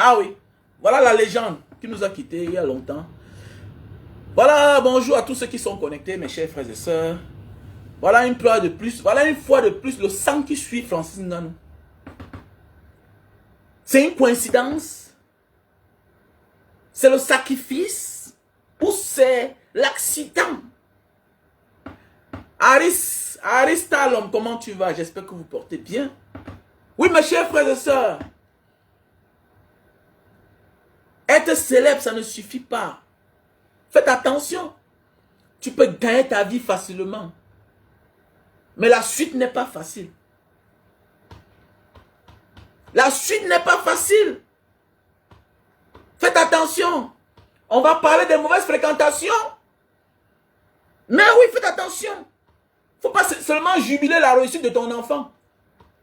Ah oui, voilà la légende qui nous a quittés il y a longtemps. Voilà, bonjour à tous ceux qui sont connectés, mes chers frères et sœurs. Voilà une fois de plus, le sang qui suit Francis Ngannou. C'est une coïncidence? C'est le sacrifice? Ou c'est l'accident? Aris Talom, comment tu vas? J'espère que vous portez bien. Oui, mes chers frères et sœurs. Être célèbre, ça ne suffit pas. Faites attention. Tu peux gagner ta vie facilement. Mais la suite n'est pas facile. La suite n'est pas facile. Faites attention. On va parler des mauvaises fréquentations. Mais oui, faites attention. Il ne faut pas seulement jubiler la réussite de ton enfant.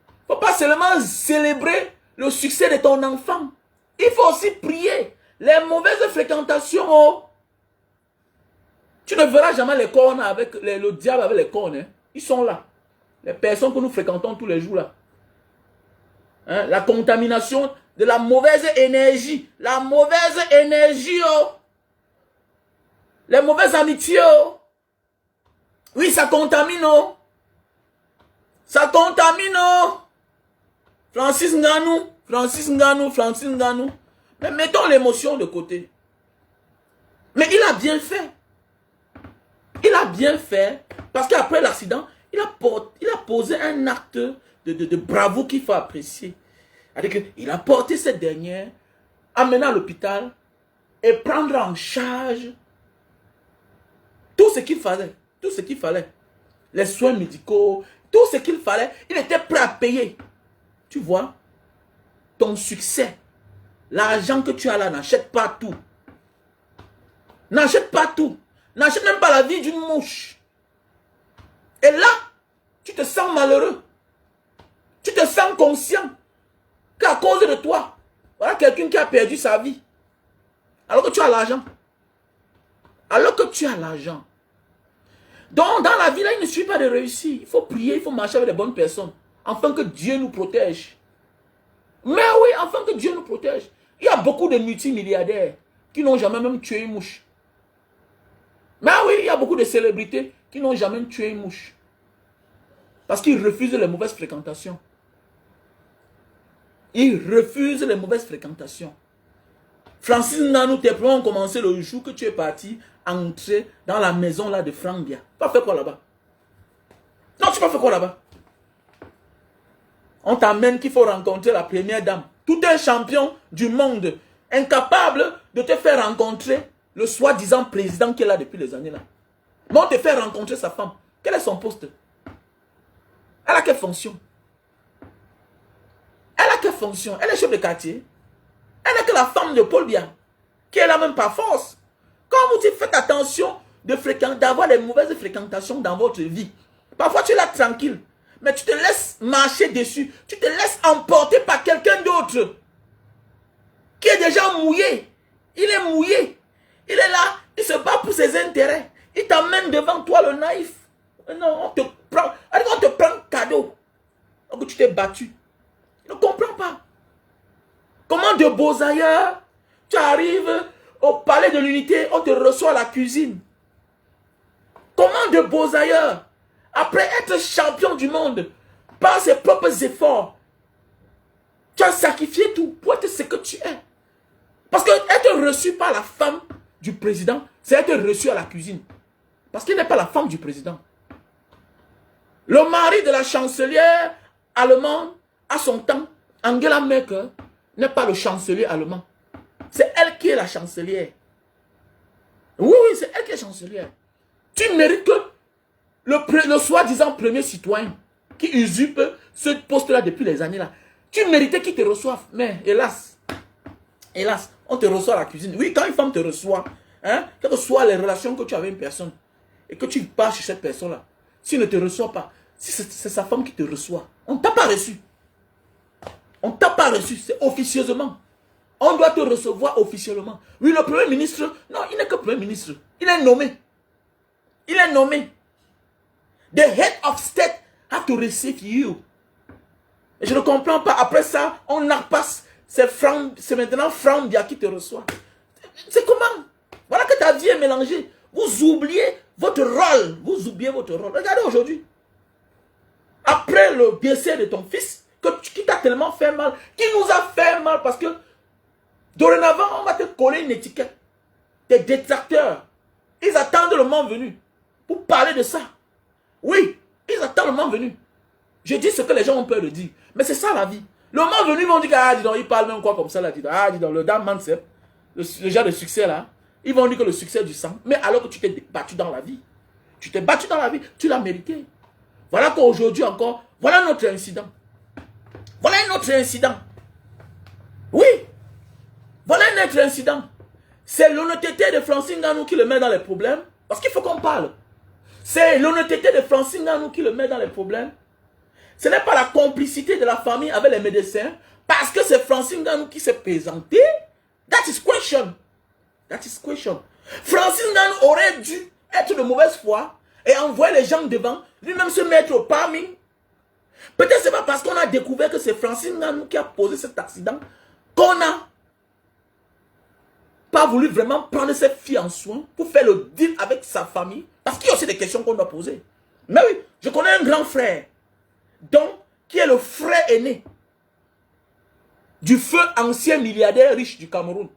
Il ne faut pas seulement célébrer le succès de ton enfant. Il faut aussi prier. Les mauvaises fréquentations, oh. Tu ne verras jamais les cornes avec le diable avec les cornes. Hein. Ils sont là. Les personnes que nous fréquentons tous les jours là. Hein? La contamination de la mauvaise énergie. La mauvaise énergie, oh. Les mauvaises amitiés, oh. Oui, ça contamine, oh. Ça contamine, oh. Francis Ngannou. Mais mettons l'émotion de côté. Mais il a bien fait. Il a bien fait. Parce qu'après l'accident, il a posé un acte de bravoure qu'il faut apprécier. Il a porté cette dernière, amené à l'hôpital et prendre en charge tout ce qu'il fallait. Tout ce qu'il fallait. Les soins médicaux, tout ce qu'il fallait. Il était prêt à payer. Tu vois, ton succès, l'argent que tu as là, n'achète pas tout. N'achète pas tout. N'achète même pas la vie d'une mouche. Et là, tu te sens malheureux. Tu te sens conscient qu'à cause de toi, voilà quelqu'un qui a perdu sa vie. Alors que tu as l'argent. Alors que tu as l'argent. Donc, dans la vie, là, il ne suffit pas de réussir. Il faut prier, il faut marcher avec les bonnes personnes. Afin que Dieu nous protège. Mais oui, afin que Dieu nous protège. Il y a beaucoup de multimilliardaires qui n'ont jamais même tué une mouche. Mais oui, il y a beaucoup de célébrités qui n'ont jamais tué une mouche. Parce qu'ils refusent les mauvaises fréquentations. Ils refusent les mauvaises fréquentations. Francis Ngannou, tes plans ont commencé le jour que tu es parti entrer dans la maison là de Franck Bia. Tu as fait quoi là-bas? Non, tu n'as pas fait quoi là-bas? On t'amène qu'il faut rencontrer la première dame. Tout un champion du monde, incapable de te faire rencontrer le soi-disant président qui est là depuis les années là. Mais on te fait rencontrer sa femme. Quel est son poste? Elle a quelle fonction? Elle a quelle fonction? Elle est chef de quartier. Elle n'est que la femme de Paul Biya, qui est là même par force. Quand vous dites faites attention d'avoir des mauvaises fréquentations dans votre vie. Parfois tu es là tranquille, mais tu te laisses marcher dessus. Tu te laisses emporter par quelqu'un d'autre qui est déjà mouillé. Il est mouillé. Il est là, il se bat pour ses intérêts. Il t'emmène devant toi le naïf. Non, on te prend cadeau. Donc tu t'es battu. Il ne comprend pas. Comment de beaux ailleurs, tu arrives au palais de l'unité, on te reçoit à la cuisine. Comment de beaux ailleurs, après être champion du monde, par ses propres efforts, tu as sacrifié tout pour être ce que tu es. Parce que être reçu par la femme du président, c'est être reçu à la cuisine. Parce qu'il n'est pas la femme du président. Le mari de la chancelière allemande, à son temps, Angela Merkel, n'est pas le chancelier allemand. C'est elle qui est la chancelière. Oui, c'est elle qui est chancelière. Tu mérites que le soi-disant premier citoyen qui usurpe ce poste-là depuis les années là, tu méritais qu'il te reçoive. Mais hélas, on te reçoit à la cuisine. Oui, quand une femme te reçoit, hein, quelles que soient les relations que tu as avec une personne, et que tu pars chez cette personne-là, s'il ne te reçoit pas, si c'est sa femme qui te reçoit, on ne t'a pas reçu. On ne t'a pas reçu, c'est officieusement. On doit te recevoir officiellement. Oui, le premier ministre, non, il n'est que premier ministre. Il est nommé. Il est nommé. The head of state have to receive you. Et je ne comprends pas. Après ça, on n'a pas c'est maintenant Frambia qui te reçoit. C'est comment? Voilà que ta vie est mélangée. Vous oubliez votre rôle. Vous oubliez votre rôle. Regardez aujourd'hui. Après le décès de ton fils, qui t'a tellement fait mal, qui nous a fait mal parce que dorénavant, on va te coller une étiquette. Tes détracteurs, ils attendent le moment venu pour parler de ça. Oui, ils attendent le moment venu. Je dis ce que les gens ont peur de dire. Mais c'est ça la vie. Le moment venu, ils vont dire, ah, dis donc, ils parlent même quoi comme ça là. Dis donc, le dame Mansep, le genre de succès là, ils vont dire que le succès du sang. Mais alors que tu t'es battu dans la vie. Tu t'es battu dans la vie, tu l'as mérité. Voilà qu'aujourd'hui encore, voilà notre incident. Voilà un autre incident. Oui. Voilà un autre incident. C'est l'honnêteté de Francine Nganou qui le met dans les problèmes. Parce qu'il faut qu'on parle. C'est l'honnêteté de Francine Nganou qui le met dans les problèmes. Ce n'est pas la complicité de la famille avec les médecins. Parce que c'est Francine Nganou qui s'est présenté. That is question. That is question. Francine Nganou aurait dû être de mauvaise foi et envoyer les gens devant, lui-même se mettre au parmi. Peut-être c'est pas parce qu'on a découvert que c'est Francine Nganou qui a posé cet accident qu'on n'a pas voulu vraiment prendre cette fille en soin pour faire le deal avec sa famille. Parce qu'il y a aussi des questions qu'on doit poser. Mais oui, je connais un grand frère, donc, qui est le frère aîné du feu ancien milliardaire riche du Cameroun.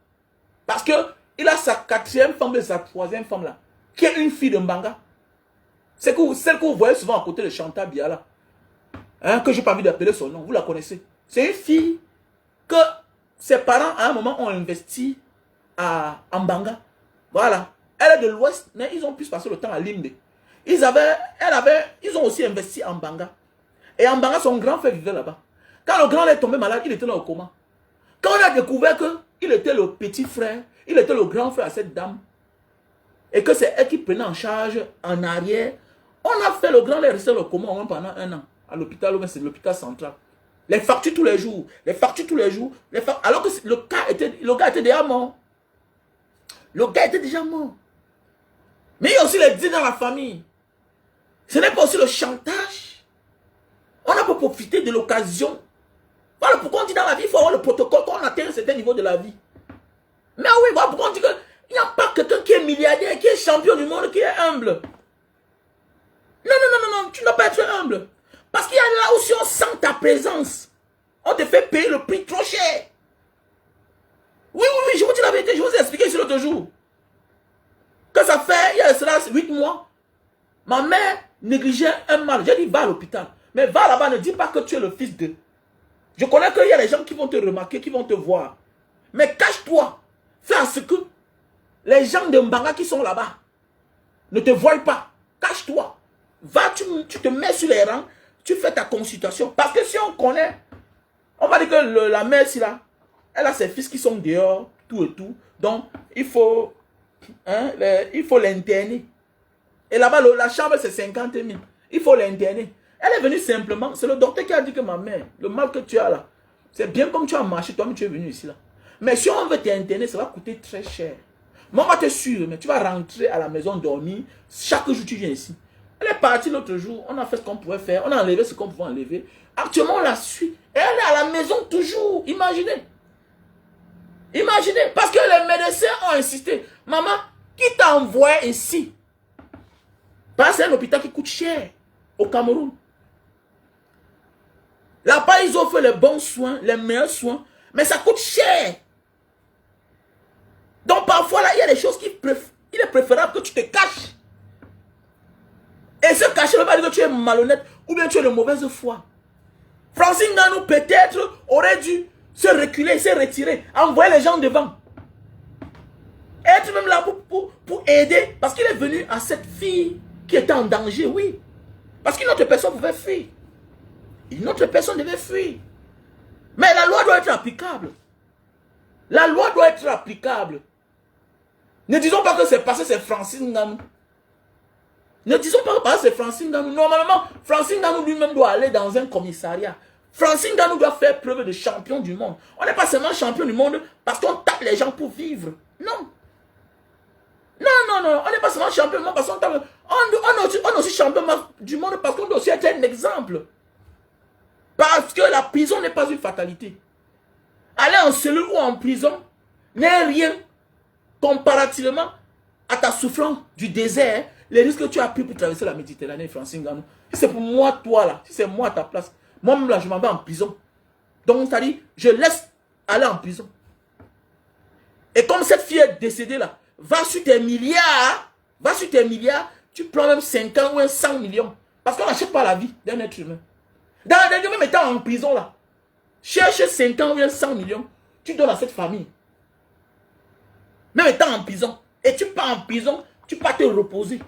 Parce qu'il a sa 4e femme et sa 3e femme là, qui est une fille de Mbanga. C'est celle que vous voyez souvent à côté de Chantal Biala. Hein, que je n'ai pas envie d'appeler son nom, vous la connaissez. C'est une fille que ses parents à un moment ont investi à Mbanga. Voilà. Elle est de l'Ouest, mais ils ont pu passer le temps à Limbe. Ils ont aussi investi en Mbanga. Et en Mbanga, son grand frère vivait là-bas. Quand le grand est tombé malade, il était dans le coma. Quand on a découvert qu'il était le petit frère, il était le grand frère à cette dame, et que c'est elle qui prenait en charge en arrière, on a fait le grand, il est resté dans le coma au moins pendant 1 an. À l'hôpital, c'est l'hôpital central. Les factures tous les jours. Les factures tous les jours. Alors que le gars était déjà mort. Le gars était déjà mort. Mais il y a aussi les dîners dans la famille. Ce n'est pas aussi le chantage. On a pas profité de l'occasion. Voilà pourquoi on dit dans la vie, il faut avoir le protocole quand on atteint un certain niveau de la vie. Mais oui, voilà pourquoi on dit qu'il n'y a pas quelqu'un qui est milliardaire, qui est champion du monde, qui est humble. Non, tu ne dois pas être humble. Parce qu'il y a là aussi, on sent ta présence. On te fait payer le prix trop cher. Oui, je vous dis la vérité, je vous ai expliqué ici l'autre jour. Que ça fait, il y a cela 8 mois, ma mère négligeait un mal. J'ai dit, va à l'hôpital. Mais va là-bas, ne dis pas que tu es le fils de. Je connais qu'il y a des gens qui vont te remarquer, qui vont te voir. Mais cache-toi. Fais à ce que les gens de Mbanga qui sont là-bas ne te voient pas. Cache-toi. Va, tu te mets sur les rangs, tu fais ta consultation. Parce que si on connaît, on va dire que la mère, si là, elle a ses fils qui sont dehors, tout et tout. Donc, il faut l'interner. Et là-bas, la chambre, c'est 50 000. Il faut l'interner. Elle est venue simplement. C'est le docteur qui a dit que ma mère, le mal que tu as là, c'est bien comme tu as marché, toi-même tu es venu ici là. Mais si on veut t'interner, ça va coûter très cher. Mais on va te suivre, mais tu vas rentrer à la maison dormir. Chaque jour, tu viens ici. Elle est partie l'autre jour, on a fait ce qu'on pouvait faire, on a enlevé ce qu'on pouvait enlever. Actuellement, on la suit. Et elle est à la maison toujours. Imaginez. Imaginez, parce que les médecins ont insisté. Maman, qui t'a envoyé ici? Parce que c'est un hôpital qui coûte cher au Cameroun. Là-bas, ils offrent les bons soins, les meilleurs soins, mais ça coûte cher. Donc parfois, là, il y a des choses il est préférable que tu te caches. Et se cacher ne veut pas dire que tu es malhonnête ou bien tu es de mauvaise foi. Francine Nganou peut-être aurait dû se reculer, se retirer, envoyer les gens devant. Être même là pour aider. Parce qu'il est venu à cette fille qui était en danger, oui. Parce qu'une autre personne pouvait fuir. Une autre personne devait fuir. Mais la loi doit être applicable. La loi doit être applicable. Ne disons pas que c'est parce que c'est Francine Nganou. Ne disons pas que c'est Francine Nganou. Normalement, Francine Nganou lui-même doit aller dans un commissariat. Francine Nganou doit faire preuve de champion du monde. On n'est pas seulement champion du monde parce qu'on tape les gens pour vivre. Non. Non. On n'est pas seulement champion du monde parce qu'on tape. On est aussi champion du monde parce qu'on doit aussi être un exemple. Parce que la prison n'est pas une fatalité. aller en cellule ou en prison n'est rien comparativement à ta souffrance du désert, les risques que tu as pris pour traverser la Méditerranée, Francine Nganou. Si c'est pour moi, toi là, si c'est moi à ta place, moi-même là, je m'en vais en prison. Donc, c'est-à-dire, je laisse aller en prison. Et comme cette fille est décédée là, va sur tes milliards, tu prends même 50 ou 100 millions. Parce qu'on n'achète pas la vie d'un être humain. Même étant en prison là, cherche 50 ou 100 millions, tu donnes à cette famille. Même étant en prison. Et tu pars en prison, tu pars te reposer.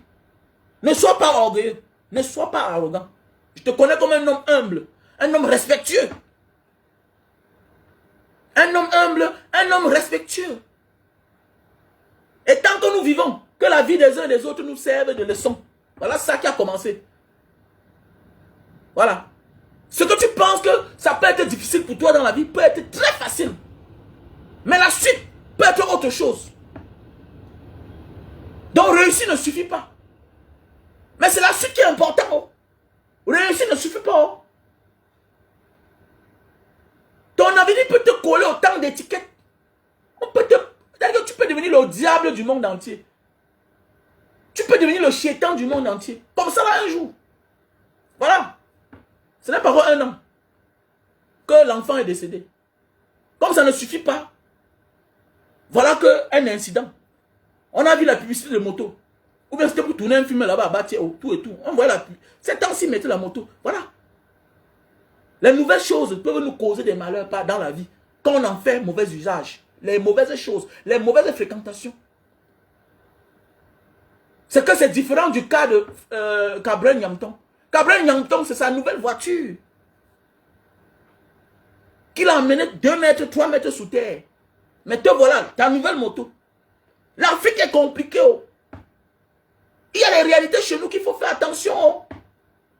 Ne sois pas orgueilleux, ne sois pas arrogant. Je te connais comme un homme humble, un homme respectueux. Un homme humble, un homme respectueux. Et tant que nous vivons, que la vie des uns et des autres nous serve de leçon. Voilà ça qui a commencé. Voilà. Ce que tu penses que ça peut être difficile pour toi dans la vie peut être très facile. Mais la suite peut être autre chose. Donc réussir ne suffit pas. Mais c'est la suite qui est importante. Oh. Réussir ne suffit pas. Oh. Ton avenir peut te coller autant d'étiquettes. Tu peux devenir le diable du monde entier. Tu peux devenir le chétan du monde entier. Comme ça là un jour. Voilà. Ce n'est pas un an que l'enfant est décédé. Comme ça ne suffit pas. Voilà qu'un incident. On a vu la publicité de moto. Ou bien c'était pour tourner un film là-bas à Batier, tout et tout. On voit la publicité. C'est temps-ci mettre la moto. Voilà. Les nouvelles choses peuvent nous causer des malheurs dans la vie. Quand on en fait mauvais usage. Les mauvaises choses. Les mauvaises fréquentations. C'est que c'est différent du cas de Cabrel Nyamton. Cabrel Nyamton, c'est sa nouvelle voiture. Qu'il a emmené 2 mètres, 3 mètres sous terre. Mais te voilà, ta nouvelle moto. L'Afrique est compliquée. Oh. Il y a des réalités chez nous qu'il faut faire attention. Oh.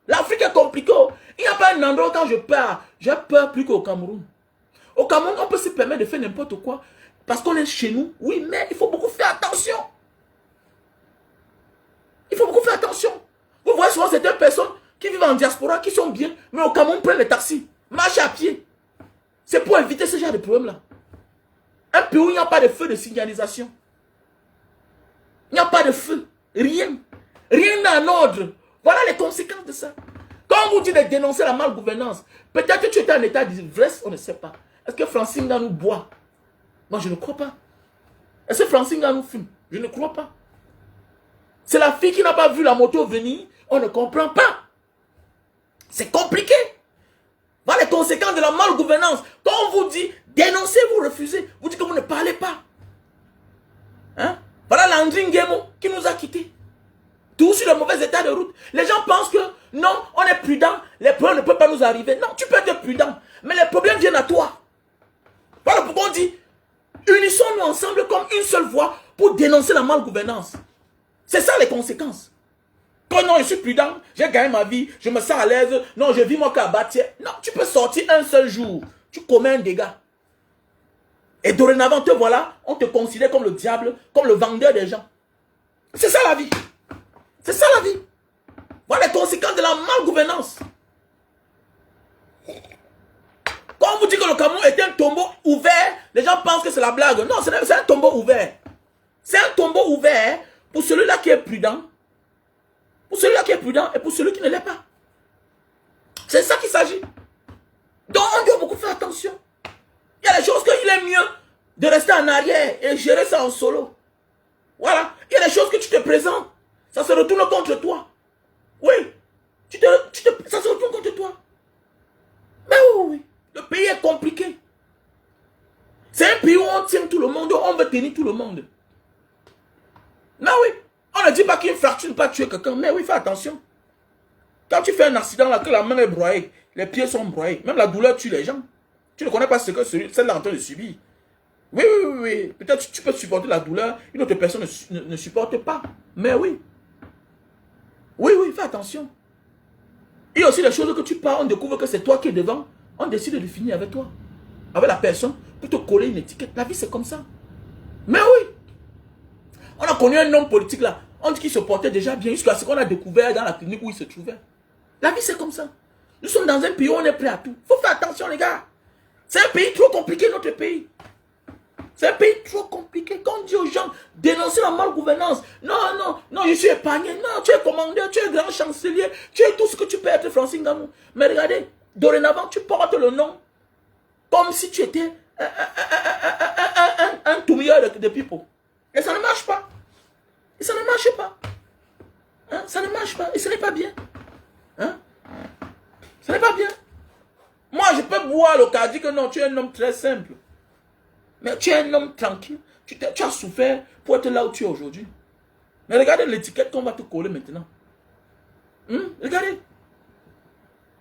L'Afrique est compliquée. Oh. Il n'y a pas un endroit où quand je pars, j'ai peur plus qu'au Cameroun. Au Cameroun, on peut se permettre de faire n'importe quoi. Parce qu'on est chez nous. Oui, mais il faut beaucoup faire attention. Il faut beaucoup faire attention. Vous voyez souvent certaines personnes qui vivent en diaspora, qui sont bien, mais au Cameroun prennent les taxis, marchent à pied. C'est pour éviter ce genre de problème-là. Un pays où il n'y a pas de feu de signalisation. Il n'y a pas de feu. Rien. Rien n'est en ordre. Voilà les conséquences de ça. Quand on vous dit de dénoncer la malgouvernance, peut-être que tu étais en état d'ivresse, on ne sait pas. Est-ce que Francine Nganou boit? Moi, je ne crois pas. Est-ce que Francine Nganou fume? Je ne crois pas. C'est la fille qui n'a pas vu la moto venir. On ne comprend pas. C'est compliqué. Voilà les conséquences de la malgouvernance. Quand on vous dit dénoncer, vous refusez. Vous dites que vous ne parlez pas. Hein? Voilà Landry Nguemo qui nous a quittés. Tout sur le mauvais état de route. Les gens pensent que non, on est prudent. Les problèmes ne peuvent pas nous arriver. Non, tu peux être prudent. Mais les problèmes viennent à toi. Voilà pourquoi on dit unissons-nous ensemble comme une seule voix pour dénoncer la malgouvernance. C'est ça les conséquences. Quand non, je suis prudent, j'ai gagné ma vie, je me sens à l'aise, non, je vis mon cas à bâtir. Non, tu peux sortir un seul jour, tu commets un dégât. Et dorénavant, te voilà, on te considère comme le diable, comme le vendeur des gens. C'est ça la vie. C'est ça la vie. Voilà les conséquences de la malgouvernance. Quand on vous dit que le Cameroun est un tombeau ouvert, les gens pensent que c'est la blague. Non, c'est un tombeau ouvert. C'est un tombeau ouvert pour celui-là qui est prudent. Pour celui-là qui est prudent et pour celui qui ne l'est pas. C'est ça qu'il s'agit. Donc on doit beaucoup faire attention. Il y a des choses qu'il est mieux de rester en arrière et gérer ça en solo. Voilà. Il y a des choses que tu te présentes. Ça se retourne contre toi. Oui. Ça se retourne contre toi. Mais oui. Le pays est compliqué. C'est un pays où on tient tout le monde, où on veut tenir tout le monde. Mais oui. On ne dit pas qu'une fracture ne peut pas tuer quelqu'un. Mais oui, fais attention. Quand tu fais un accident là, que la main est broyée, les pieds sont broyés, même la douleur tue les gens. Tu ne connais pas ce que celle-là est en train de subir. Oui. Peut-être que tu peux supporter la douleur, une autre personne ne supporte pas. Mais oui. Oui, fais attention. Il y a aussi des choses que tu pars, on découvre que c'est toi qui es devant. On décide de finir avec toi. Avec la personne, pour te coller une étiquette. La vie, c'est comme ça. Mais oui. On a connu un homme politique là. On dit qu'il se portait déjà bien jusqu'à ce qu'on a découvert dans la clinique où il se trouvait. La vie, c'est comme ça. Nous sommes dans un pays où on est prêt à tout. Il faut faire attention, les gars. C'est un pays trop compliqué, notre pays. C'est un pays trop compliqué. Quand on dit aux gens, dénoncer la malgouvernance. Non, non, non, je suis épargné. Non, tu es commandeur, tu es grand chancelier. Tu es tout ce que tu peux être, Francine Ngannou. Mais regardez, dorénavant, tu portes le nom comme si tu étais un tout meilleur de people. Et ça ne marche pas. Et ça ne marche pas. Hein? Ça ne marche pas. Et ce n'est pas bien. Hein? Ce n'est pas bien. Moi, je peux boire le cas, dire que non, tu es un homme très simple. Mais tu es un homme tranquille. Tu as souffert pour être là où tu es aujourd'hui. Mais regardez l'étiquette qu'on va te coller maintenant. Regardez.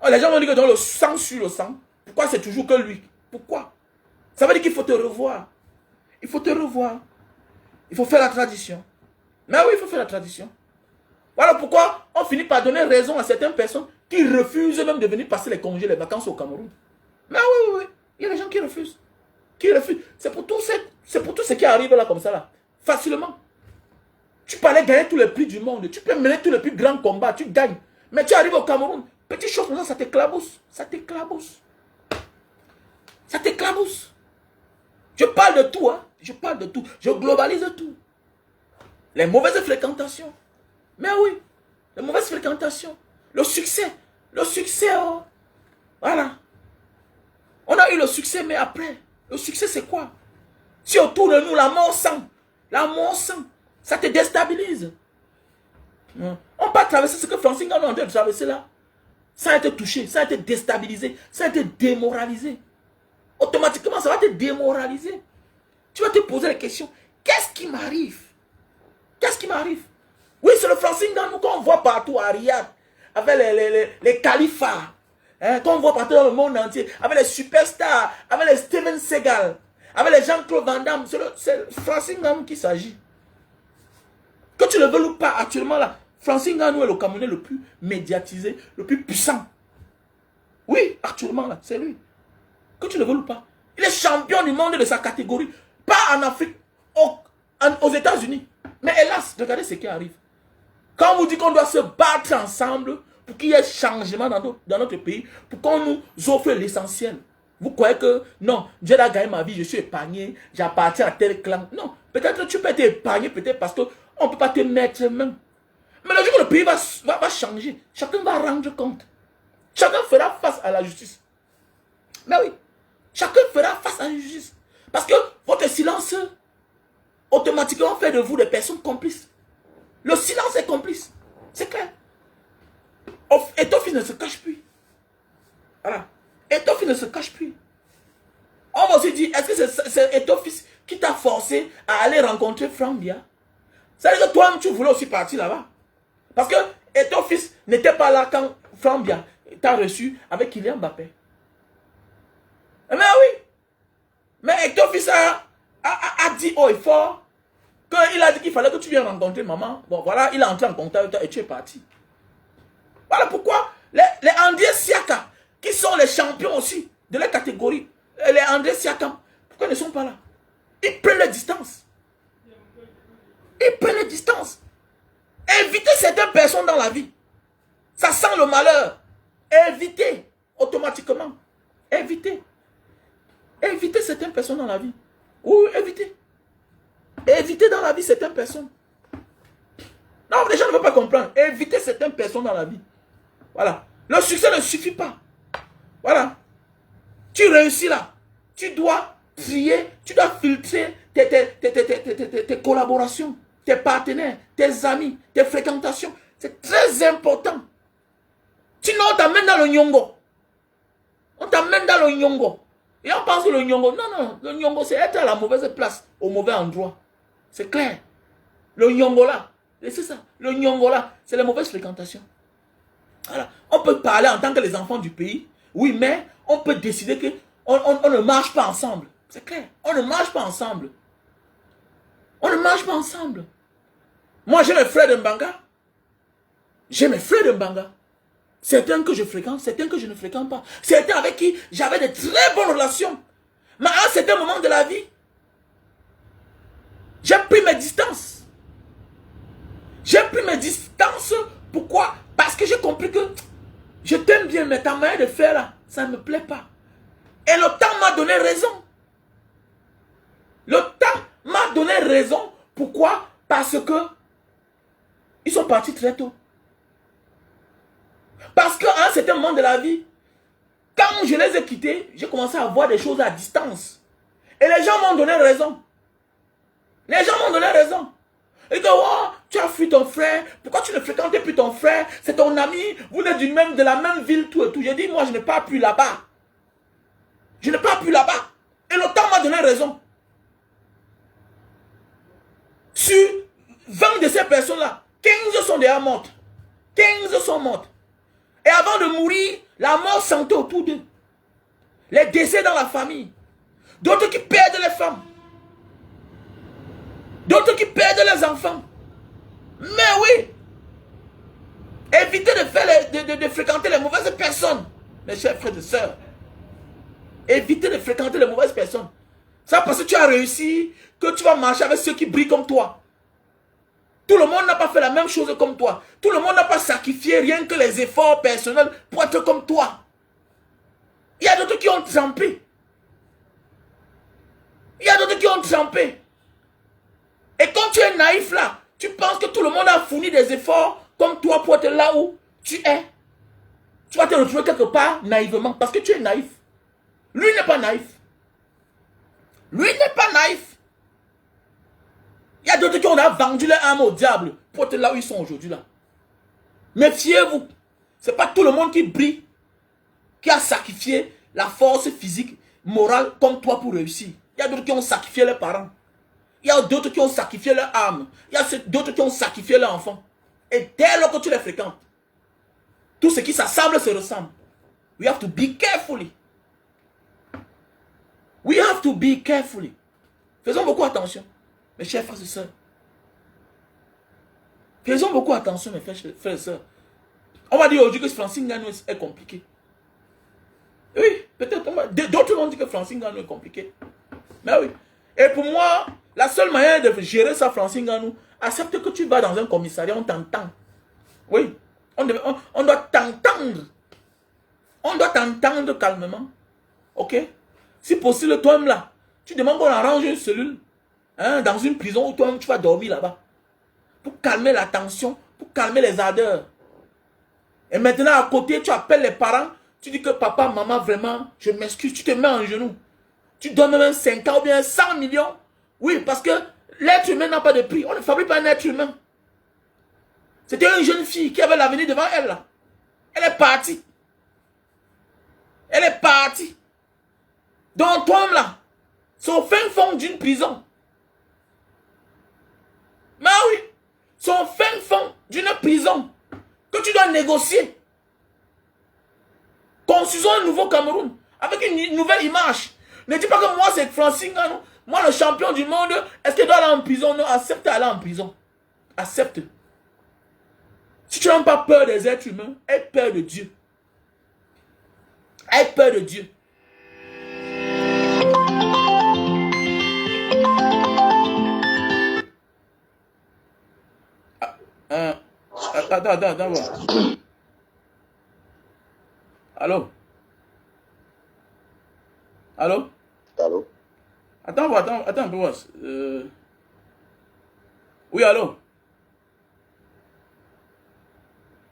Oh, les gens vont dire que dans le sang sur le sang. Pourquoi c'est toujours que lui? Pourquoi? Ça veut dire qu'il faut te revoir. Il faut te revoir. Il faut faire la tradition. Mais oui, il faut faire la tradition. Voilà pourquoi on finit par donner raison à certaines personnes qui refusent même de venir passer les congés, les vacances au Cameroun. Mais oui, oui, oui. Il y a des gens qui refusent. Qui refusent. C'est pour tout ce qui arrive là comme ça là. Facilement. Tu peux aller gagner tous les prix du monde. Tu peux mener tous les plus grands combats. Tu gagnes. Mais tu arrives au Cameroun. Petite chose comme ça, ça t'éclabousse. Ça t'éclabousse. Ça t'éclabousse. Je parle de tout, hein. Je parle de tout. Je globalise tout. Les mauvaises fréquentations. Mais oui. Les mauvaises fréquentations. Le succès. Le succès, oh. Voilà. On a eu le succès, mais après, le succès c'est quoi? Si autour de nous, la mort sang, ça te déstabilise. On peut traverser ce que Francine Ngannou est en train de traverser là, sans être touché, sans être déstabilisé, sans être démoralisé. Automatiquement, ça va te démoraliser. Tu vas te poser la question, qu'est-ce qui m'arrive? Qu'est-ce qui m'arrive? Oui, c'est le Francine Ngannou qu'on voit partout à Riyad, avec les califats. Hein, qu'on voit partout dans le monde entier, avec les superstars, avec les Steven Seagal, avec les Jean-Claude Van Damme. C'est Francine Ngannou qui s'agit. Que tu le veux ou pas, actuellement là, Francine Ngannou est le Camerounais le plus médiatisé, le plus puissant. Oui, actuellement là, c'est lui. Que tu le veux ou pas. Il est champion du monde de sa catégorie. Pas en Afrique, aux États-Unis. Mais hélas, regardez ce qui arrive. Quand on vous dit qu'on doit se battre ensemble pour qu'il y ait changement dans notre pays, pour qu'on nous offre l'essentiel. Vous croyez que, non, Dieu a gagné ma vie, je suis épargné, j'appartiens à tel clan. Non, peut-être que tu peux être épargné, peut-être parce qu'on ne peut pas te mettre même. Mais le jour où le pays va changer, chacun va rendre compte. Chacun fera face à la justice. Mais oui, chacun fera face à la justice. Parce que votre silence, automatiquement, fait de vous des personnes complices. Le silence est complice. C'est clair. Étoffi ne se cache plus. Voilà. Étoffi ne se cache plus. On va aussi dire, est-ce que c'est Étoffi qui t'a forcé à aller rencontrer Franck Bia? C'est-à-dire que toi-même, tu voulais aussi partir là-bas. Parce que Étoffi n'était pas là quand Franck Bia t'a reçu avec Kylian Mbappé. Mais oui. Mais Étoffi a dit haut et fort, quand il a dit qu'il fallait que tu viennes rencontrer maman, bon voilà, il est entré en contact avec toi et tu es parti. Voilà pourquoi les André Siaka, qui sont les champions aussi de la catégorie, les André Siaka, pourquoi ils ne sont pas là? Ils prennent les distances. Ils prennent les distances. Évitez certaines personnes dans la vie. Ça sent le malheur. Évitez automatiquement. Évitez. Évitez certaines personnes dans la vie. Oui, évitez. Évitez dans la vie certaines personnes. Non, les gens ne veulent pas comprendre. Évitez certaines personnes dans la vie. Voilà. Le succès ne suffit pas. Voilà. Tu réussis là. Tu dois trier, tu dois filtrer tes collaborations, tes partenaires, tes amis, tes fréquentations. C'est très important. Sinon, on t'amène dans le nyongo. On t'amène dans le nyongo. Et on pense que le nyongo, non, le nyongo, c'est être à la mauvaise place, au mauvais endroit. C'est clair. Le nyongo là, c'est ça. Le nyongo là, c'est les mauvaises fréquentations. Voilà. On peut parler en tant que les enfants du pays, oui, mais on peut décider que on ne marche pas ensemble. C'est clair. On ne marche pas ensemble. On ne marche pas ensemble. Moi, j'ai mes frères de Mbanga. J'ai mes frères de Mbanga. Certains que je fréquente, certains que je ne fréquente pas. Certains avec qui j'avais de très bonnes relations. Mais à un certain moment de la vie, j'ai pris mes distances. J'ai pris mes distances. Pourquoi? Parce que j'ai compris que je t'aime bien, mais ta manière de faire là, ça ne me plaît pas. Et le temps m'a donné raison. Le temps m'a donné raison. Pourquoi? Parce que ils sont partis très tôt. Parce qu'à un certain moment de la vie, quand je les ai quittés, j'ai commencé à voir des choses à distance. Et les gens m'ont donné raison. Les gens m'ont donné raison. Ils disent, oh, tu as fui ton frère. Pourquoi tu ne fréquentes plus ton frère? C'est ton ami. Vous êtes de la même ville, tout et tout. J'ai dit, moi, je n'ai pas pu là-bas. Je n'ai pas pu là-bas. Et le temps m'a donné raison. Sur 20 de ces personnes-là, 15 sont déjà mortes. 15 sont mortes. Et avant de mourir, la mort sentait autour d'eux. Les décès dans la famille. D'autres qui perdent les femmes. D'autres qui perdent les enfants. Mais oui. Évitez de fréquenter les mauvaises personnes. Mes chers frères et sœurs. Évitez de fréquenter les mauvaises personnes. Ça parce que tu as réussi, que tu vas marcher avec ceux qui brillent comme toi. Tout le monde n'a pas fait la même chose comme toi. Tout le monde n'a pas sacrifié rien que les efforts personnels pour être comme toi. Il y a d'autres qui ont trempé. Il y a d'autres qui ont trempé. Et quand tu es naïf là, tu penses que tout le monde a fourni des efforts comme toi pour être là où tu es. Tu vas te retrouver quelque part naïvement parce que tu es naïf. Lui n'est pas naïf. Lui n'est pas naïf. Il y a d'autres qui ont vendu leur âme au diable pour être là où ils sont aujourd'hui là. Méfiez-vous. Ce n'est pas tout le monde qui brille, qui a sacrifié la force physique, morale comme toi pour réussir. Il y a d'autres qui ont sacrifié leurs parents. Il y a d'autres qui ont sacrifié leur âme. Il y a d'autres qui ont sacrifié leurs enfants. Et dès lors que tu les fréquentes, tout ce qui s'assemble se ressemble. We have to be carefully. We have to be carefully. Faisons beaucoup attention, mes chers frères et sœurs. Faisons beaucoup attention, mes frères et sœurs. On va dire aujourd'hui que Francine Ngannou est compliqué. Oui, peut-être. D'autres vont dire que Francine Ngannou est compliqué. Mais oui. Et pour moi, la seule manière de gérer ça, Francine Ngannou, accepte que tu vas dans un commissariat, on t'entend. Oui. On doit t'entendre. On doit t'entendre calmement. Ok? Si possible, toi-même là, tu demandes qu'on arrange une cellule dans une prison où toi-même tu vas dormir là-bas. Pour calmer la tension, pour calmer les ardeurs. Et maintenant, à côté, tu appelles les parents, tu dis que papa, maman, vraiment, je m'excuse, tu te mets en genou. Tu donnes même 5 ans ou bien 100 millions. Oui, parce que l'être humain n'a pas de prix. On ne fabrique pas un être humain. C'était une jeune fille qui avait l'avenir devant elle là. Elle est partie. Elle est partie. Donc toi-même là, c'est au fin fond d'une prison. Mais oui, c'est au fin fond d'une prison que tu dois négocier. Construisons un nouveau Cameroun avec une nouvelle image. Ne dis pas que moi c'est Francine Ngannou, moi le champion du monde, est-ce qu'il doit aller en prison? Non, accepte d'aller en prison. Accepte. Si tu n'as pas peur des êtres humains, aie peur de Dieu. Aie peur de Dieu. Attends. Allô? Allô? Allô? Attends un peu voir. Oui, allô?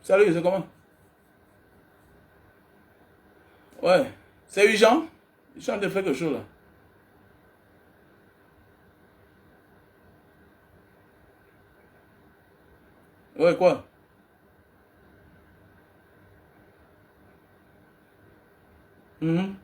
Salut, c'est comment? Ouais. C'est urgent? Je suis en train de faire quelque chose là. Ouais, quoi? Mhm.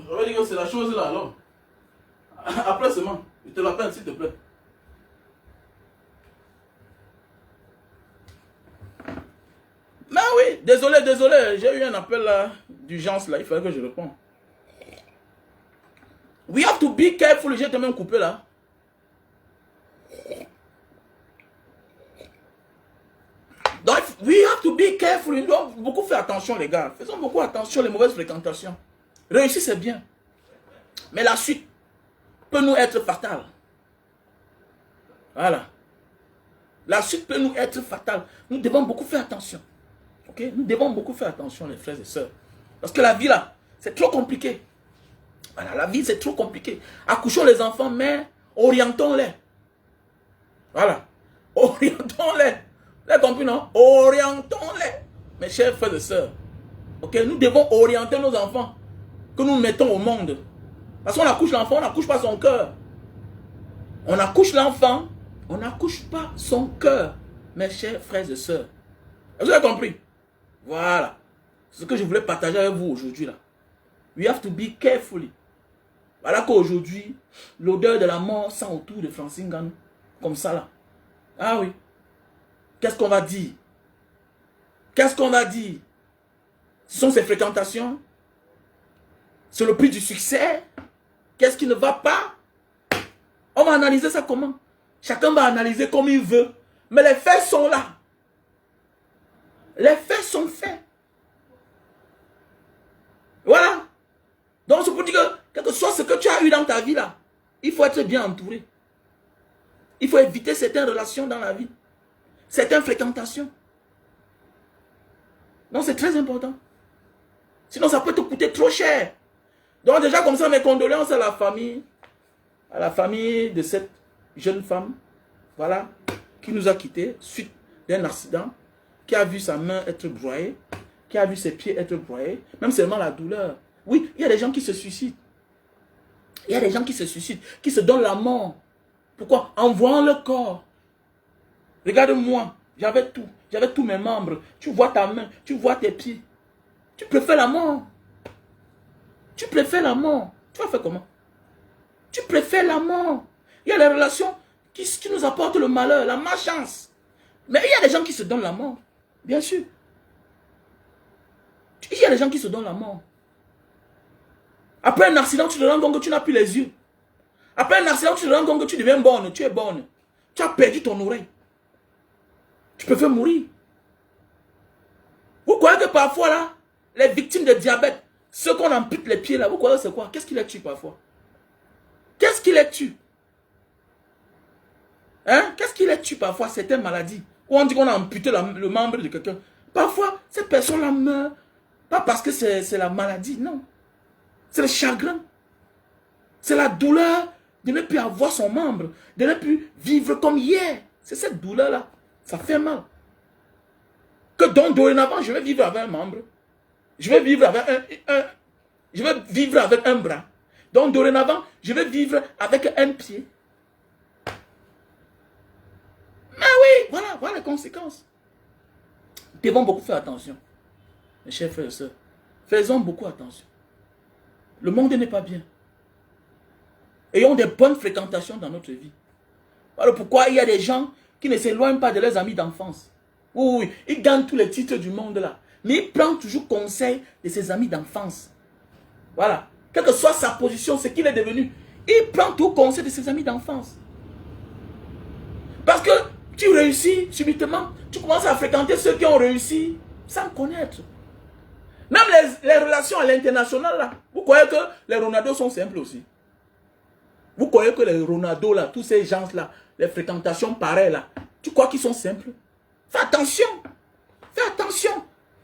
On va dire que c'est la chose là, alors. Après seulement, je te l'appelle s'il te plaît. Mais oui, désolé, j'ai eu un appel là, d'urgence là, il fallait que je réponde. We have to be careful, j'ai même coupé là. Donc, we have to be careful, nous devons beaucoup faire attention les gars. Faisons beaucoup attention les mauvaises fréquentations. Réussir c'est bien, mais la suite peut nous être fatale. Voilà. La suite peut nous être fatale. Nous devons beaucoup faire attention. Ok? Nous devons beaucoup faire attention les frères et sœurs. Parce que la vie là, c'est trop compliqué. Voilà, la vie c'est trop compliqué. Accouchons les enfants, mais orientons-les. Voilà. Orientons-les. Vous avez compris, non? Orientons-les. Mes chers frères et sœurs. Ok? Nous devons orienter nos enfants que nous mettons au monde. Parce qu'on accouche l'enfant, on n'accouche pas son cœur. On accouche l'enfant, on n'accouche pas son cœur. Mes chers frères et sœurs. Vous avez compris? Voilà. C'est ce que je voulais partager avec vous aujourd'hui là. We have to be careful. Voilà qu'aujourd'hui, l'odeur de la mort sent autour de Francine Nganou. Comme ça là. Ah oui. Qu'est-ce qu'on va dire? Qu'est-ce qu'on va dire? Ce sont ses fréquentations. C'est le prix du succès. Qu'est-ce qui ne va pas? On va analyser ça comment? Chacun va analyser comme il veut. Mais les faits sont là. Les faits sont faits. Voilà. Donc c'est pour dire que, quel que soit ce que tu as eu dans ta vie là, il faut être bien entouré. Il faut éviter certaines relations dans la vie. Certaines fréquentations. Donc c'est très important. Sinon ça peut te coûter trop cher. Donc déjà comme ça, mes condoléances à la famille de cette jeune femme, voilà, qui nous a quittés suite d'un accident, qui a vu sa main être broyée, qui a vu ses pieds être broyés, même seulement la douleur. Oui, il y a des gens qui se suicident. Il y a des gens qui se suicident, qui se donnent la mort. Pourquoi? En voyant le corps. Regarde-moi, j'avais tous mes membres. Tu vois ta main, tu vois tes pieds. Tu préfères la mort. Tu préfères la mort. Tu vas faire comment? Tu préfères la mort. Il y a des relations qui nous apportent le malheur, la malchance. Mais il y a des gens qui se donnent la mort. Bien sûr. Il y a des gens qui se donnent la mort. Après un accident, tu te rends compte que tu n'as plus les yeux. Après un accident, tu te rends compte que tu deviens borgne. Tu es borgne. Tu as perdu ton oreille. Tu peux faire mourir. Vous croyez que parfois là, les victimes de diabète, ceux qu'on ampute les pieds là, vous croyez que c'est quoi? Qu'est-ce qui les tue parfois? Qu'est-ce qui les tue? Hein? Qu'est-ce qui les tue parfois? Certaines maladies. Où on dit qu'on a amputé le membre de quelqu'un. Parfois, ces personnes-là meurent. Pas parce que c'est la maladie, non. C'est le chagrin. C'est la douleur de ne plus avoir son membre. De ne plus vivre comme hier. C'est cette douleur-là. Ça fait mal. Que donc dorénavant, je vais vivre avec un membre. Je vais vivre avec un bras. Donc dorénavant, je vais vivre avec un pied. Mais oui, voilà les conséquences. Nous devons beaucoup faire attention. Mes chers frères et sœurs, faisons beaucoup attention. Le monde n'est pas bien. Ayons des bonnes fréquentations dans notre vie. Voilà pourquoi il y a des gens qui ne s'éloignent pas de leurs amis d'enfance. Oui, ils gagnent tous les titres du monde là. Mais ils prennent toujours conseil de ses amis d'enfance. Voilà. Quelle que soit sa position, ce qu'il est devenu, il prend tout conseil de ses amis d'enfance. Parce que tu réussis subitement, tu commences à fréquenter ceux qui ont réussi sans connaître. Même les relations à l'international là, vous croyez que les Ronaldo sont simples aussi? Vous croyez que les Ronaldo là, tous ces gens là, les fréquentations pareilles là, tu crois qu'ils sont simples? Fais attention. Fais attention.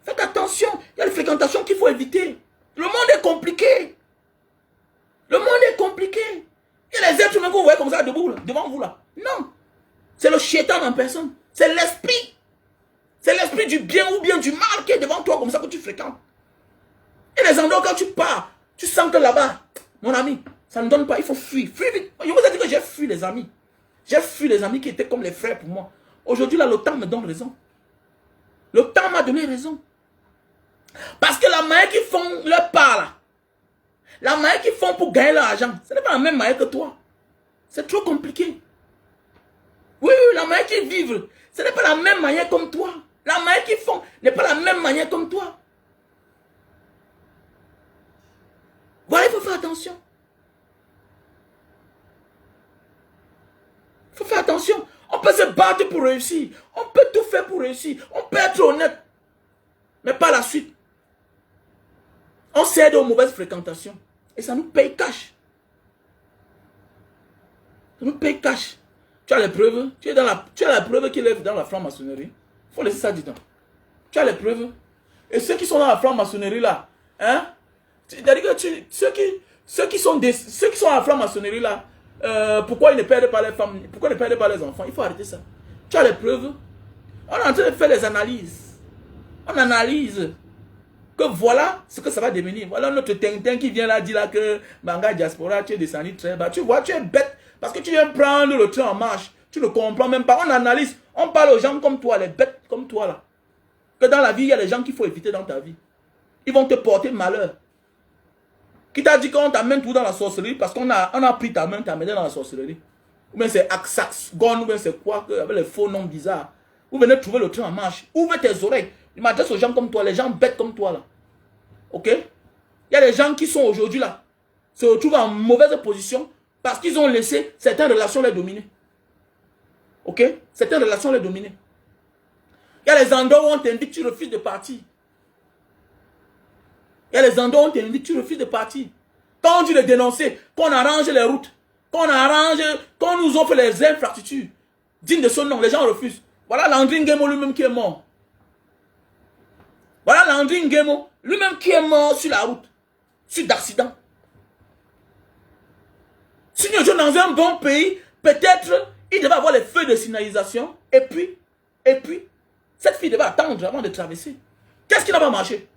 Faites attention. Il y a des fréquentations qu'il faut éviter. Le monde est compliqué. Le monde est compliqué. Il y a des êtres humains que vous voyez comme ça debout, là, devant vous là. Non. C'est le shaitan en personne. C'est l'esprit. C'est l'esprit du bien ou bien du mal qui est devant toi comme ça que tu fréquentes. Et les endroits quand tu pars, tu sens que là-bas, mon ami, ça ne donne pas, il faut fuir. Fuis vite. Je vous ai dit que j'ai fui les amis. J'ai fui les amis qui étaient comme les frères pour moi. Aujourd'hui là, le temps me donne raison. Le temps m'a donné raison. Parce que la manière qu'ils font leur part là, la manière qu'ils font pour gagner leur argent, ce n'est pas la même manière que toi. C'est trop compliqué. Oui, la manière qu'ils vivent, ce n'est pas la même manière comme toi. La manière qu'ils font n'est pas la même manière comme toi. Voilà, il faut faire attention. Il faut faire attention. On peut se battre pour réussir. On peut tout faire pour réussir. On peut être honnête. Mais par la suite, on cède aux mauvaises fréquentations. Et ça nous paye cash. Ça nous paye cash. Tu as les preuves. Tu as la preuve qu'il est dans la franc-maçonnerie. Il faut laisser ça dedans. Tu as les preuves. Et ceux qui sont dans la franc-maçonnerie là, hein? C'est-à-dire que ceux qui sont dans la franc-maçonnerie là, pourquoi ils ne perdent pas les femmes, pourquoi ils ne perdent pas les enfants? Il faut arrêter ça. Tu as les preuves. On est en train de faire les analyses. On analyse que voilà ce que ça va devenir. Voilà notre Tintin qui vient là dire là que Manga Diaspora, tu es descendu très bas. Tu vois, tu es bête parce que tu viens prendre le train en marche. Tu ne comprends même pas. On analyse. On parle aux gens comme toi, les bêtes comme toi là. Que dans la vie, il y a des gens qu'il faut éviter dans ta vie. Ils vont te porter malheur. Qui t'a dit qu'on t'amène tout dans la sorcellerie parce qu'on a pris ta main, t'amène dans la sorcellerie. Ou bien c'est Axax, Gon, ou bien c'est quoi, avec les faux noms bizarres. Vous venez trouver le train en marche. Ouvre tes oreilles. Je m'adresse aux gens comme toi, les gens bêtes comme toi là. Ok? Il y a des gens qui sont aujourd'hui là, se retrouvent en mauvaise position parce qu'ils ont laissé certaines relations les dominer. Ok? Certaines relations les dominer. Il y a les endroits où on t'indique, tu refuses de partir. Il y a les endroits où on t'indique, tu refuses de partir. Quand on dit de dénoncer, qu'on arrange les routes, qu'on nous offre les infrastructures dignes de ce nom, les gens refusent. Voilà Landry Nguemo lui-même qui est mort. Voilà Landry Nguemo lui-même qui est mort sur la route, suite d'accident. Si nous sommes dans un bon pays, peut-être il devait avoir les feux de signalisation et puis, cette fille devait attendre avant de traverser. Qu'est-ce qui n'a pas marché?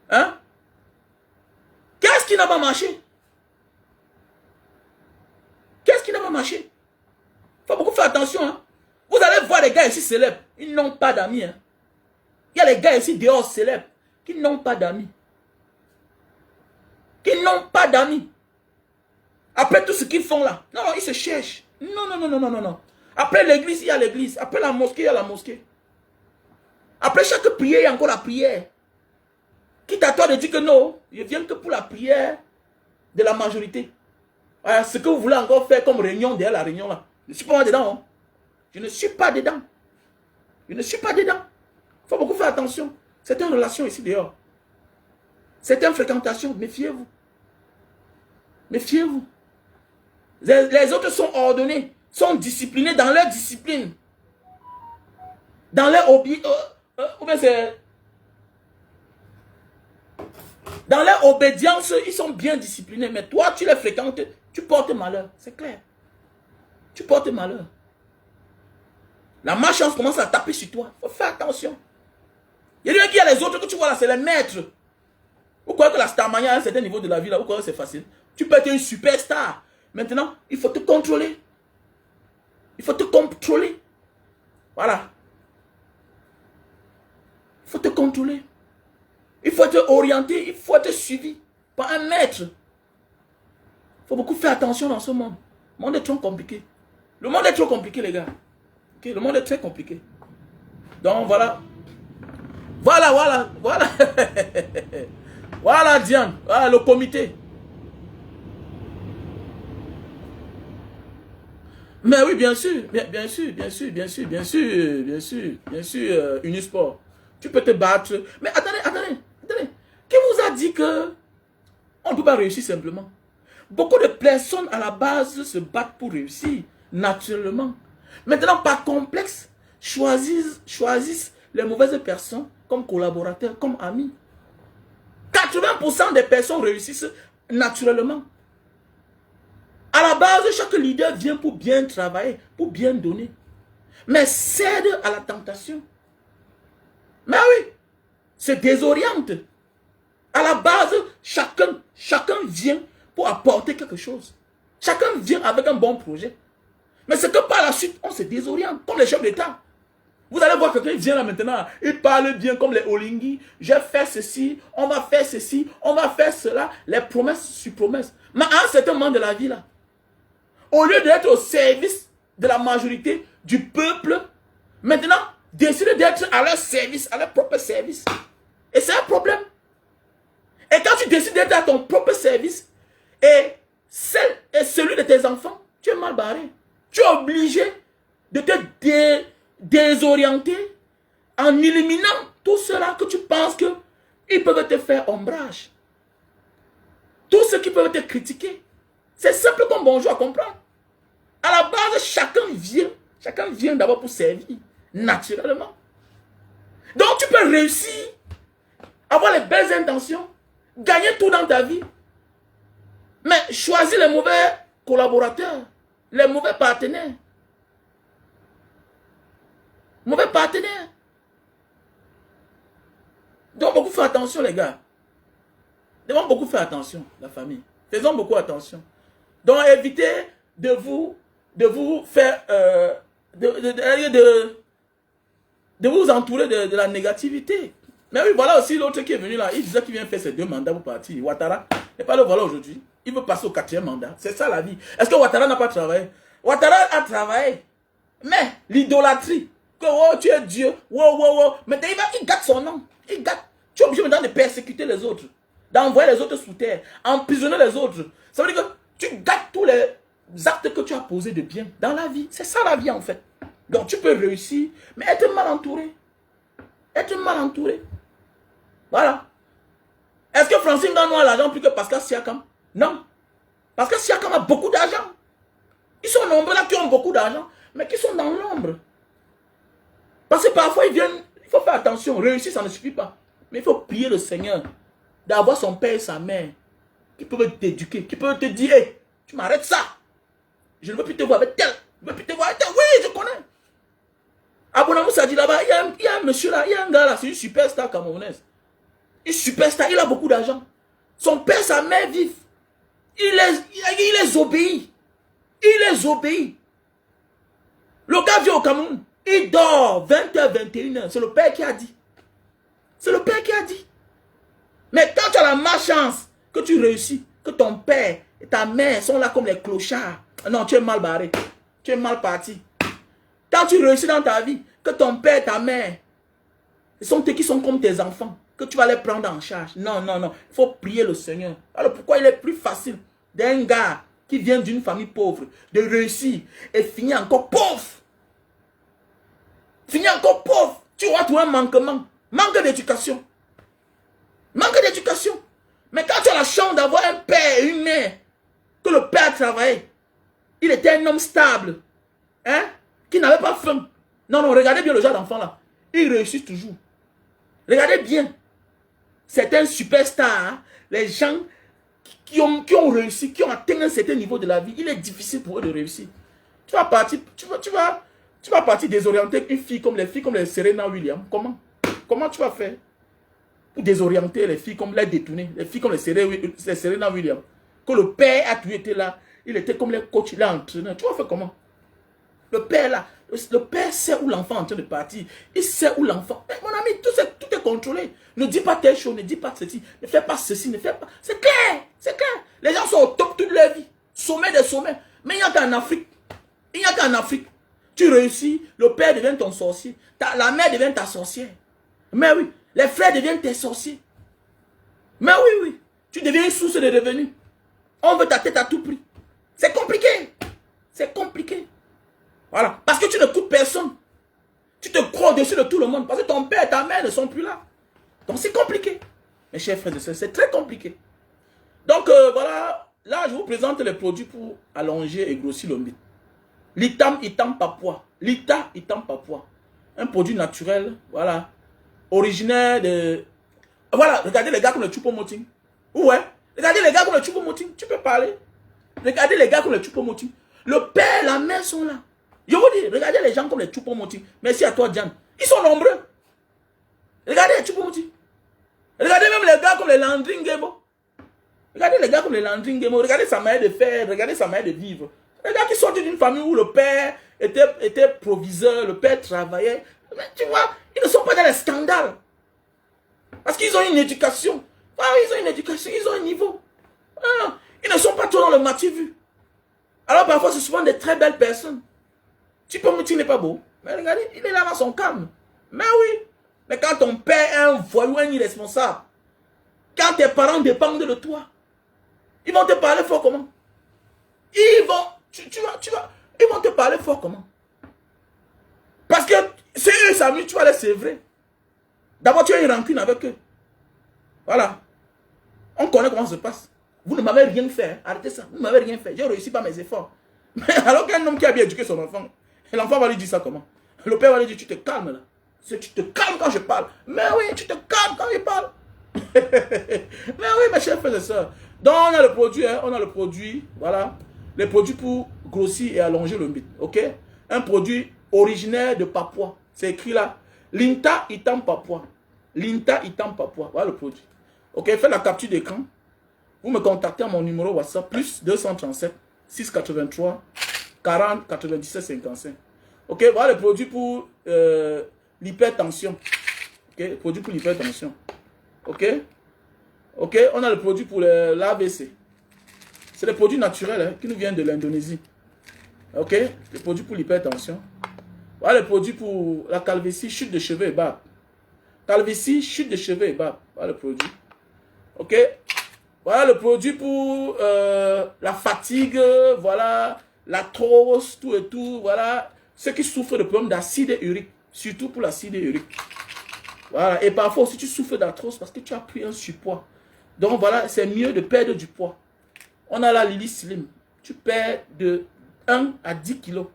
Hein? Qu'est-ce qui n'a pas marché? Qu'est-ce qui n'a pas marché? Il faut beaucoup faire attention. Hein? Vous allez voir les gars ici célèbres. Ils n'ont pas d'amis. Hein? Il y a les gars ici dehors célèbres qui n'ont pas d'amis. Qui n'ont pas d'amis. Après tout ce qu'ils font là. Non, ils se cherchent. Non. Après l'église, il y a l'église. Après la mosquée, il y a la mosquée. Après chaque prière, il y a encore la prière. Quitte à toi de dire que non, je viens que pour la prière de la majorité. Voilà, ce que vous voulez encore faire comme réunion derrière la réunion là. Je ne suis pas dedans. Hein. Je ne suis pas dedans. Je ne suis pas dedans. Il faut beaucoup faire attention. C'est une relation ici dehors. C'est une fréquentation. Méfiez-vous. Méfiez-vous. Les autres sont ordonnés, sont disciplinés dans leur discipline. Dans leur dans leur obédience, ils sont bien disciplinés. Mais toi, tu les fréquentes, tu portes malheur. C'est clair. Tu portes malheur. La malchance commence à taper sur toi. Il faut faire attention. Il y a qui a les autres que tu vois là, c'est les maîtres. Vous croyez que la starmania à un certain niveau de la vie là, vous croyez que c'est facile? Tu peux être une superstar. Maintenant, il faut te contrôler. Il faut te contrôler. Voilà. Il faut te contrôler. Il faut être orienté, il faut être suivi par un maître. Il faut beaucoup faire attention dans ce monde. Le monde est trop compliqué. Le monde est trop compliqué, les gars. Okay? Le monde est très compliqué. Donc, voilà. Voilà. Voilà, Diane. Voilà, le comité. Mais oui, bien sûr, Unisport. Tu peux te battre. Mais attendez. Qui vous a dit que on ne peut pas réussir simplement? Beaucoup de personnes à la base se battent pour réussir, naturellement. Maintenant, par complexe, choisissent les mauvaises personnes comme collaborateurs, comme amis. 80% des personnes réussissent naturellement. À la base, chaque leader vient pour bien travailler, pour bien donner. Mais cède à la tentation. Mais oui, se désoriente. À la base, chacun vient pour apporter quelque chose. Chacun vient avec un bon projet. Mais c'est que par la suite, on se désoriente, comme les chefs d'État. Vous allez voir quelqu'un vient là maintenant, il parle bien comme les Olingi. J'ai fait ceci, on va faire ceci, on va faire cela. Les promesses sur promesses. Mais à un certain moment de la vie là, au lieu d'être au service de la majorité du peuple, maintenant, décident d'être à leur service, à leur propre service. Et c'est un problème. Et quand tu décides d'être à ton propre service, et celui de tes enfants, tu es mal barré. Tu es obligé de te désorienter en éliminant tout cela que tu penses qu'ils peuvent te faire ombrage. Tout ce qui peuvent te critiquer. C'est simple comme bonjour à comprendre. À la base, chacun vient d'abord pour servir, naturellement. Donc tu peux réussir, avoir les belles intentions, gagner tout dans ta vie. Mais choisis les mauvais collaborateurs, les mauvais partenaires. Mauvais partenaires. Donc beaucoup faire attention les gars. Devons beaucoup faire attention, la famille. Faisons beaucoup attention. Donc évitez de vous faire, de vous entourer de la négativité. Mais oui, voilà aussi l'autre qui est venu là. Il disait qu'il vient faire ses 2 mandats pour partir. Ouattara n'est pas le voilà aujourd'hui. Il veut passer au 4e mandat. C'est ça la vie. Est-ce que Ouattara n'a pas travaillé? Ouattara a travaillé. Mais l'idolâtrie. Que oh, tu es Dieu. Wow, wow, wow. Mais il gâte son nom. Il gâte. Tu es obligé maintenant de persécuter les autres. D'envoyer les autres sous terre. Emprisonner les autres. Ça veut dire que tu gâtes tous les actes que tu as posés de bien dans la vie. C'est ça la vie en fait. Donc tu peux réussir, mais être mal entouré. Être mal entouré. Voilà. Est-ce que Francine Gano a l'argent plus que Pascal Siakam? Non. Pascal Siakam a beaucoup d'argent. Ils sont nombreux là qui ont beaucoup d'argent, mais qui sont dans l'ombre. Parce que parfois ils viennent, il faut faire attention. Réussir, ça ne suffit pas. Mais il faut prier le Seigneur d'avoir son père et sa mère qui peuvent t'éduquer, qui peuvent te dire, hey, tu m'arrêtes ça. Je ne veux plus te voir avec tel. Je ne veux plus te voir avec tel. Oui, je connais. À Bonamou, ça dit là-bas, il y a un monsieur là, il y a un gars là, c'est une superstar camerounaise. Une superstar, il a beaucoup d'argent. Son père, sa mère vivent. Il les obéit. Il les obéit. Le gars vient au Cameroun. Il dort 20h, 21h. C'est le père qui a dit. C'est le père qui a dit. Mais quand tu as la malchance que tu réussis, que ton père et ta mère sont là comme les clochards. Non, tu es mal barré. Tu es mal parti. Quand tu réussis dans ta vie, que ton père et ta mère qui sont comme tes enfants, que tu vas les prendre en charge. Non, non, non. Il faut prier le Seigneur. Alors pourquoi il est plus facile d'un gars qui vient d'une famille pauvre de réussir et finir encore pauvre? Finir encore pauvre. Tu vois, tu as un manquement. Manque d'éducation. Manque d'éducation. Mais quand tu as la chance d'avoir un père et une mère, que le père travaillait, il était un homme stable, hein, qui n'avait pas faim. Non, non, regardez bien le genre d'enfant là. Il réussit toujours. Regardez bien. Certains superstars, hein, les gens qui ont réussi, qui ont atteint un certain niveau de la vie, il est difficile pour eux de réussir. Tu vas partir désorienter une fille comme les Serena Williams. Comment tu vas faire pour désorienter les filles comme les détourner, les filles comme les Serena Williams? Que le père a toujours été là, il était comme les coachs, il est entraîneur. Tu vas faire comment? Le père là, le père sait où l'enfant est en train de partir. Il sait où l'enfant. Mon ami, tout est contrôlé. Ne dis pas telle chose, ne dis pas ceci, ne fais pas ceci, ne fais pas. C'est clair, c'est clair. Les gens sont au top toute leur vie. Sommet des sommets. Mais il n'y a qu'en Afrique. Il n'y a qu'en Afrique. Tu réussis, le père devient ton sorcier. La mère devient ta sorcière. Mais oui, les frères deviennent tes sorciers. Mais oui, oui. Tu deviens une source de revenus. On veut ta tête à tout prix. C'est compliqué. C'est compliqué. Voilà. Parce que tu ne coûtes personne. Tu te crois au-dessus de tout le monde. Parce que ton père et ta mère ne sont plus là. Donc c'est compliqué. Mes chers frères et sœurs, c'est très compliqué. Donc voilà. Là, je vous présente les produits pour allonger et grossir le mythe. L'itam papua. L'itam papua. Un produit naturel. Voilà. Originaire de... Voilà. Regardez les gars comme le Choupo-Moting. Ouais. Regardez les gars comme le Choupo-Moting. Tu peux parler. Regardez les gars comme le Choupo-Moting. Le père et la mère sont là. Je vous dis, regardez les gens comme les Choupo-Moting. Merci à toi, Diane. Ils sont nombreux. Regardez les Choupo-Moting. Regardez même les gars comme les Landry Ngebo. Regardez les gars comme les Landry Ngebo. Regardez sa manière de faire. Regardez sa manière de vivre. Les gars qui sortent d'une famille où le père était proviseur, le père travaillait. Mais tu vois, ils ne sont pas dans les scandales. Parce qu'ils ont une éducation. Ah, ils ont une éducation, ils ont un niveau. Ah, ils ne sont pas trop dans le matu vu. Alors parfois, c'est souvent des très belles personnes. Tu peux me dire qu'il n'est pas beau. Mais regardez, il est là dans son calme. Mais oui. Mais quand ton père est un voyou, un irresponsable, quand tes parents dépendent de toi, ils vont te parler fort comment? Ils vont, ils vont te parler fort comment? Parce que c'est eux, s'amusent, tu vas les sévrer. D'abord, tu as une rancune avec eux. Voilà. On connaît comment ça se passe. Vous ne m'avez rien fait. Hein. Arrêtez ça. Vous ne m'avez rien fait. J'ai réussi par mes efforts. Mais alors qu'un homme qui a bien éduqué son enfant, l'enfant va lui dire ça comment? Le père va lui dire, tu te calmes là. Tu te calmes quand je parle. Mais oui, tu te calmes quand je parle. Mais oui, mes chers frères et sœurs. Donc, on a le produit, hein, on a le produit, voilà. Les produits pour grossir et allonger le mythe. Ok? Un produit originaire de Papouas. C'est écrit là. Linta Itam Papouas. Linta Itam Papouas. Voilà le produit. Ok? Faites la capture d'écran. Vous me contactez à mon numéro WhatsApp plus 237 683 40 97 55. Ok? Voilà le produit pour l'hypertension. Ok? Produit pour l'hypertension. Ok? Ok? On a le produit pour l'AVC. C'est le produit naturel hein, qui nous vient de l'Indonésie. Ok? Le produit pour l'hypertension. Voilà le produit pour la calvitie, chute de cheveux et barbe. Calvitie, chute de cheveux et barbe. Voilà le produit. Ok? Voilà le produit pour la fatigue, voilà, l'arthrose, tout et tout. Voilà. Ceux qui souffrent de problèmes d'acide urique, surtout pour l'acide urique. Voilà. Et parfois aussi tu souffres d'arthrose parce que tu as pris un surpoids. Donc voilà, c'est mieux de perdre du poids. On a la Lily Slim. Tu perds de 1 à 10 kilos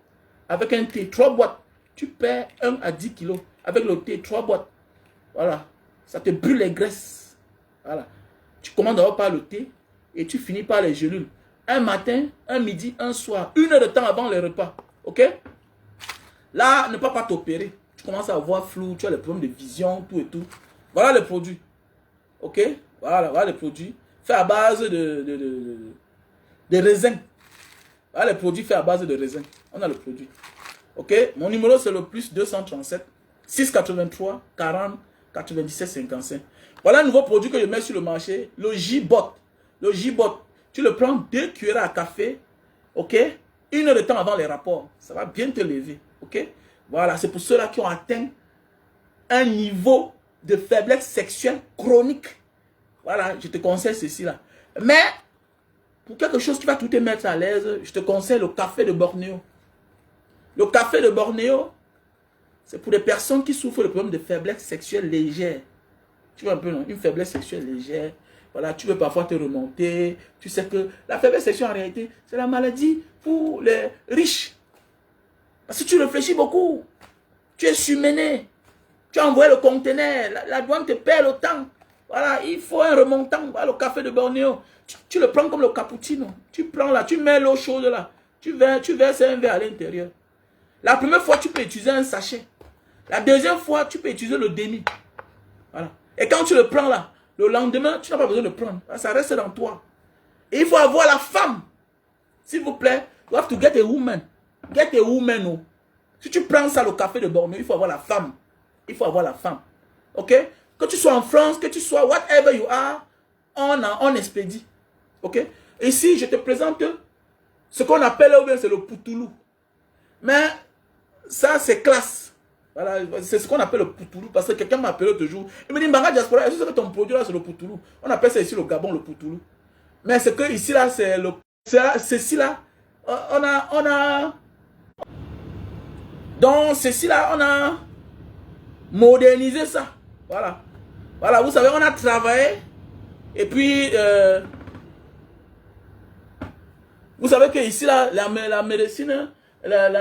avec un thé, 3 boîtes. Tu perds 1 à 10 kilos avec le thé, 3 boîtes. Voilà. Ça te brûle les graisses. Voilà. Tu commandes d'abord par le thé et tu finis par les gélules. Un matin, un midi, un soir. 1 heure de temps avant les repas. Ok? Là, ne pas t'opérer. Tu commences à avoir flou, tu as les problèmes de vision, tout et tout. Voilà le produit. Ok? Voilà le produit. Fait à base de raisin. Voilà le produit fait à base de raisin. On a le produit. Ok? Mon numéro c'est le plus 237 683 40 97 55. Voilà un nouveau produit que je mets sur le marché. Le J-Bot. Le J-Bot. Tu le prends 2 cuillères à café. Ok? 1 heure de temps avant les rapports. Ça va bien te lever. Ok? Voilà. C'est pour ceux-là qui ont atteint un niveau de faiblesse sexuelle chronique. Voilà. Je te conseille ceci là. Mais pour quelque chose qui va tout te mettre à l'aise, je te conseille le café de Bornéo. Le café de Bornéo, c'est pour les personnes qui souffrent de problèmes de faiblesse sexuelle légère. Tu vois un peu, non? Une faiblesse sexuelle légère. Voilà, tu veux parfois te remonter. Tu sais que la faiblesse sexuelle, en réalité, c'est la maladie pour les riches. Parce que tu réfléchis beaucoup. Tu es surmené. Tu as envoyé le conteneur. La douane te perd le temps. Voilà, il faut un remontant. Voilà, le café de Bornéo. Tu le prends comme le cappuccino. Tu prends là, tu mets l'eau chaude là. Tu verses un verre à l'intérieur. La première fois, tu peux utiliser un sachet. La deuxième fois, tu peux utiliser le demi. Voilà. Et quand tu le prends là, le lendemain, tu n'as pas besoin de le prendre. Ça reste dans toi. Et il faut avoir la femme. S'il vous plaît, you have to get a woman. Get a woman. Oh. Si tu prends ça, le café de Bornéo, il faut avoir la femme. Il faut avoir la femme. Ok? Que tu sois en France, que tu sois whatever you are, on expédie. Ok? Ici, je te présente ce qu'on appelle, c'est le poutoulou. Mais ça, c'est classe. Voilà, c'est ce qu'on appelle le poutoulou. Parce que quelqu'un m'a appelé l'autre jour. Il me dit, Mbanga Diaspora, est-ce que ton produit là, c'est le poutoulou? On appelle ça ici le Gabon, le poutoulou. Mais c'est que ici là, c'est le. Ceci là, on a. Donc, ceci là, on a modernisé ça. Voilà. Voilà, vous savez, on a travaillé. Et puis, vous savez que ici là, la médecine. La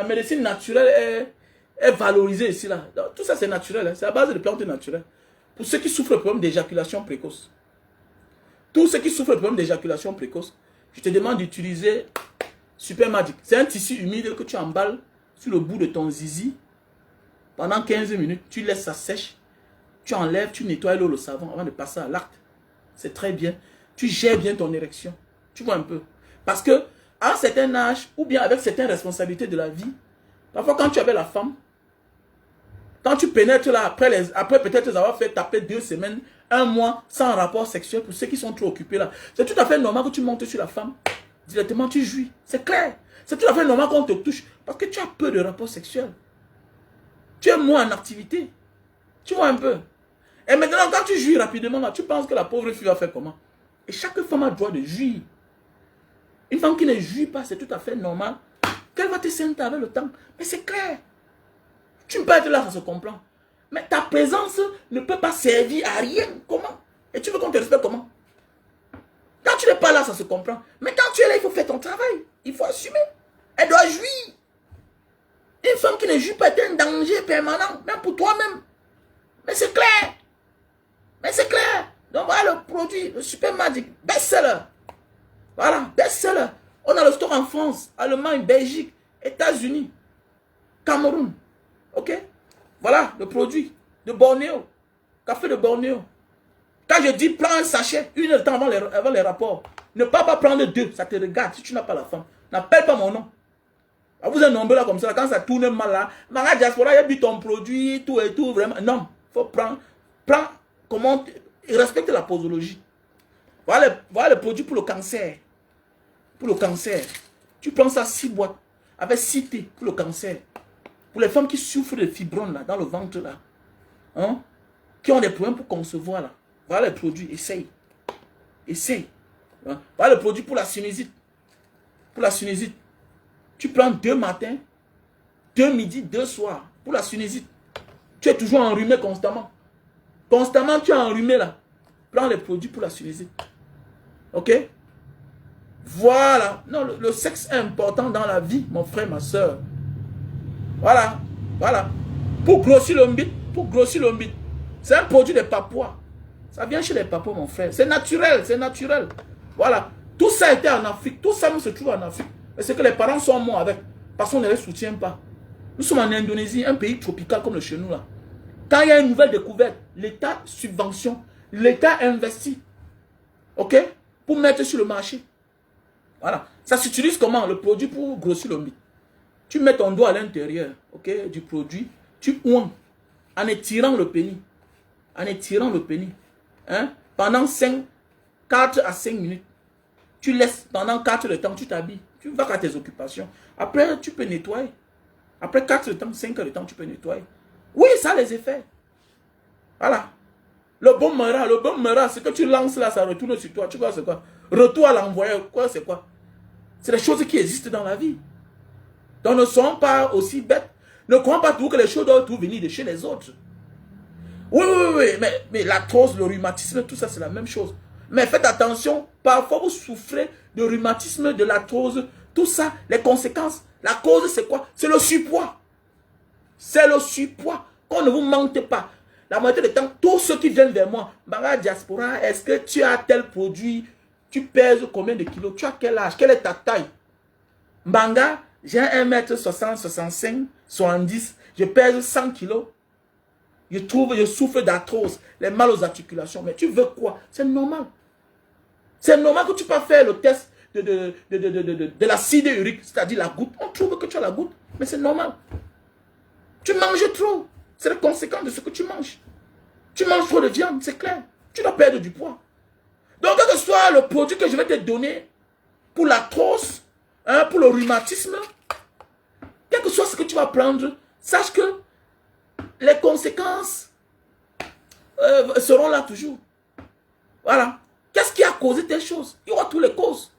médecine naturelle est valorisée ici là. Donc, tout ça c'est naturel, hein. C'est à base de plantes naturelles. Pour ceux qui souffrent de problèmes d'éjaculation précoce. Tous ceux qui souffrent de problèmes d'éjaculation précoce, je te demande d'utiliser Super Magic. C'est un tissu humide que tu emballes sur le bout de ton zizi pendant 15 minutes. Tu laisses ça sèche. Tu enlèves, tu nettoies l'eau, le savon avant de passer à l'acte. C'est très bien. Tu gères bien ton érection. Tu vois un peu. Parce que à un certain âge, ou bien avec certaines responsabilités de la vie, parfois quand tu avais la femme, quand tu pénètres là, après peut-être avoir fait taper 2 semaines, 1 mois, sans rapport sexuel, pour ceux qui sont trop occupés là, c'est tout à fait normal que tu montes sur la femme, directement tu jouis. C'est clair. C'est tout à fait normal qu'on te touche. Parce que tu as peu de rapports sexuels. Tu es moins en activité. Tu vois un peu. Et maintenant, quand tu jouis rapidement, là, tu penses que la pauvre fille va faire comment? Et chaque femme a le droit de jouir. Une femme qui ne jouit pas, c'est tout à fait normal qu'elle va te sentir avec le temps. Mais c'est clair. Tu ne peux pas être là, ça se comprend. Mais ta présence ne peut pas servir à rien. Comment? Et tu veux qu'on te respecte comment? Quand tu n'es pas là, ça se comprend. Mais quand tu es là, il faut faire ton travail. Il faut assumer. Elle doit jouir. Une femme qui ne joue pas est un danger permanent, même pour toi-même. Mais c'est clair. Mais c'est clair. Donc voilà le produit, le Super Magic, best-seller. Voilà, best-seller. On a le stock en France, Allemagne, Belgique, États-Unis, Cameroun. Ok? Voilà le produit de Bornéo. Café de Bornéo. Quand je dis prends un sachet, 1 heure de temps avant les rapports, ne pas prendre 2, ça te regarde si tu n'as pas la femme. N'appelle pas mon nom. Vous êtes nombreux là comme ça, quand ça tourne mal là, Manga Diaspora, il a dit ton produit, tout et tout, vraiment. Non, il faut prendre, comment, respecte la posologie. Voilà le produit pour le cancer. Pour le cancer. Tu prends ça 6 boîtes, avec 6 thés pour le cancer. Pour les femmes qui souffrent de fibromes là, dans le ventre là, hein, qui ont des problèmes pour concevoir là. Voilà le produit, essaye. Essaye. Hein. Voilà le produit pour la sinusite. Pour la sinusite. Tu prends 2 matins, 2 midi, 2 soirs. Pour la sinusite. Tu es toujours enrhumé constamment. Constamment, tu es enrhumé là. Prends les produits pour la sinusite. Ok? Voilà. Non, le sexe est important dans la vie, mon frère, ma soeur. Voilà. Voilà. Pour grossir le mbit. Pour grossir le mbit. C'est un produit des Papouas. Ça vient chez les Papouas, mon frère. C'est naturel. C'est naturel. Voilà. Tout ça était en Afrique. Tout ça nous se trouve en Afrique. Mais c'est que les parents sont morts avec. Parce qu'on ne les soutient pas. Nous sommes en Indonésie, un pays tropical comme le chez nous là. Quand il y a une nouvelle découverte, l'État subventionne. L'État investit. Ok? Pour mettre sur le marché. Voilà. Ça s'utilise comment? Le produit pour grossir le mythe. Tu mets ton doigt à l'intérieur, ok, du produit. Tu ouins en étirant le pénis. En étirant le pénis. Hein? Pendant 4 à 5 minutes. Tu laisses pendant 4 heures de temps, tu t'habilles. Tu vas à tes occupations. Après, tu peux nettoyer. Après 4 heures de temps, 5 heures de temps, tu peux nettoyer. Oui, ça a les effets. Voilà. Le bon mera, c'est que tu lances là, ça retourne sur toi. Tu vois, c'est quoi? Retour à l'envoyeur, quoi, c'est quoi? C'est des choses qui existent dans la vie. Donc ne soyons pas aussi bêtes. Ne croyons pas toujours que les choses doivent tout venir de chez les autres. Oui, mais l'arthrose, le rhumatisme, tout ça, c'est la même chose. Mais faites attention, parfois vous souffrez de rhumatisme, de l'arthrose, tout ça, les conséquences. La cause, c'est quoi? C'est le surpoids. C'est le surpoids. Qu'on ne vous mente pas. La moitié du temps, tous ceux qui viennent vers moi, Manga Diaspora, est-ce que tu as tel produit? Tu pèses combien de kilos? Tu as quel âge? Quelle est ta taille? Manga, j'ai 1m60, 65, 70, je pèse 100 kilos. Je souffre d'arthrose, les mal aux articulations. Mais tu veux quoi? C'est normal. C'est normal que tu peux faire le test de l'acide urique, c'est-à-dire la goutte. On trouve que tu as la goutte, mais c'est normal. Tu manges trop. C'est la conséquence de ce que tu manges. Tu manges trop de viande, c'est clair. Tu dois perdre du poids. Donc, quel que soit le produit que je vais te donner pour l'arthrose, hein, pour le rhumatisme, quel que soit ce que tu vas prendre, sache que les conséquences seront là toujours. Voilà. Qu'est-ce qui a causé telle chose? Il y aura toutes les causes.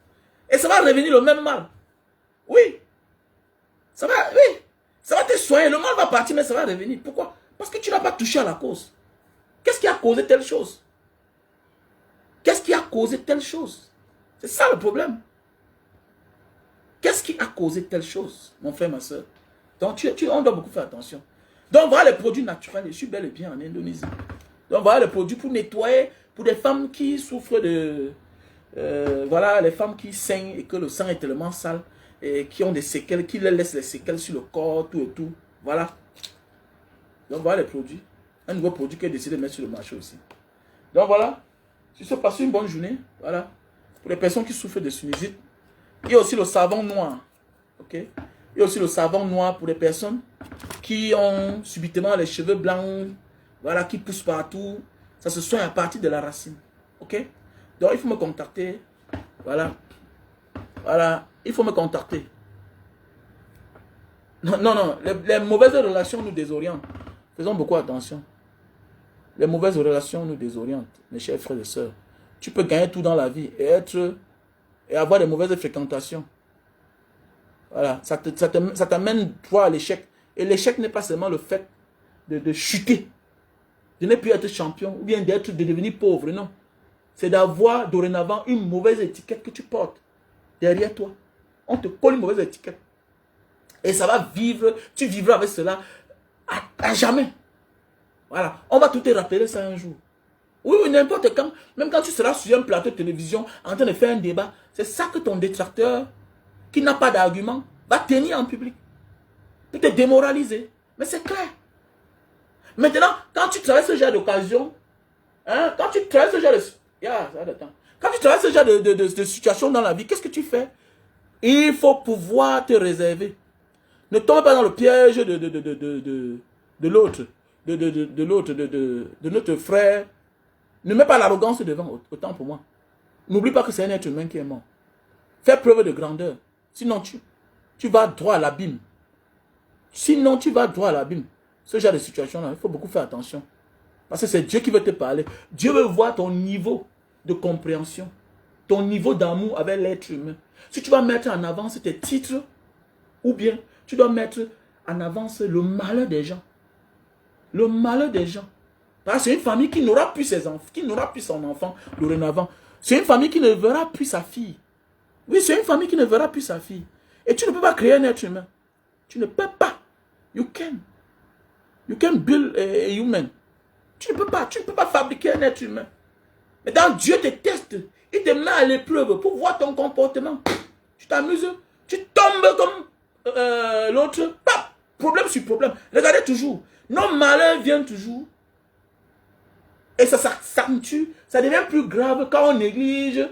Et ça va revenir le même mal. Oui. Ça va te soigner. Le mal va partir, mais ça va revenir. Pourquoi? Parce que tu n'as pas touché à la cause. Qu'est-ce qui a causé telle chose? Qu'est-ce qui a causé telle chose? C'est ça le problème. Qu'est-ce qui a causé telle chose, mon frère, ma soeur? Donc, on doit beaucoup faire attention. Donc, voilà les produits naturels. Je suis bel et bien en Indonésie. Donc, voilà les produits pour nettoyer, pour des femmes qui souffrent de... voilà, les femmes qui saignent et que le sang est tellement sale et qui ont des séquelles, qui laissent les séquelles sur le corps, tout et tout. Voilà. Donc, voilà les produits. Un nouveau produit qui est décidé de mettre sur le marché aussi. Donc, voilà. Je te passe une bonne journée. Voilà. Pour les personnes qui souffrent de sinusite. Il y a aussi le savon noir. Ok? Il y a aussi le savon noir pour les personnes qui ont subitement les cheveux blancs, voilà, qui poussent partout. Ça se soigne à partir de la racine. Ok? Donc, il faut me contacter. Voilà. Voilà. Il faut me contacter. Non, non, non. Les mauvaises relations nous désorientent. Faisons beaucoup attention. Les mauvaises relations nous désorientent, mes chers frères et sœurs. Tu peux gagner tout dans la vie et avoir des mauvaises fréquentations. Voilà, ça t'amène toi à l'échec. Et l'échec n'est pas seulement le fait de chuter, de ne plus être champion ou bien de devenir pauvre, non. C'est d'avoir dorénavant une mauvaise étiquette que tu portes derrière toi. On te colle une mauvaise étiquette. Et ça va vivre, tu vivras avec cela à jamais. Voilà, on va tout te rappeler ça un jour. Oui, oui, n'importe quand, même quand tu seras sur un plateau de télévision en train de faire un débat, c'est ça que ton détracteur, qui n'a pas d'argument, va tenir en public. Pour te démoraliser. Mais c'est clair. Maintenant, quand tu traverses ce genre d'occasion, hein, quand tu traverses ce genre de... Quand tu traverses ce genre de situation dans la vie, qu'est-ce que tu fais? Il faut pouvoir te réserver. Ne tombe pas dans le piège de l'autre, de notre frère. Ne mets pas l'arrogance devant, autant pour moi. N'oublie pas que c'est un être humain qui est mort. Fais preuve de grandeur. Sinon, tu vas droit à l'abîme. Sinon, tu vas droit à l'abîme. Ce genre de situation-là, il faut beaucoup faire attention. Parce que c'est Dieu qui veut te parler. Dieu veut voir ton niveau de compréhension. Ton niveau d'amour avec l'être humain. Si tu vas mettre en avance tes titres, ou bien tu dois mettre en avance le malheur des gens. Le malheur des gens. Parce que c'est une famille qui n'aura plus ses enfants, qui n'aura plus son enfant dorénavant. C'est une famille qui ne verra plus sa fille. Oui, c'est une famille qui ne verra plus sa fille. Et tu ne peux pas créer un être humain. Tu ne peux pas. You can. You can build a human. Tu ne peux pas fabriquer un être humain. Mais quand Dieu te teste, il te met à l'épreuve pour voir ton comportement. Tu t'amuses, tu tombes comme l'autre. Problème sur problème. Regardez toujours. Nos malheurs viennent toujours. Et ça s'accentue. Ça devient plus grave quand on néglige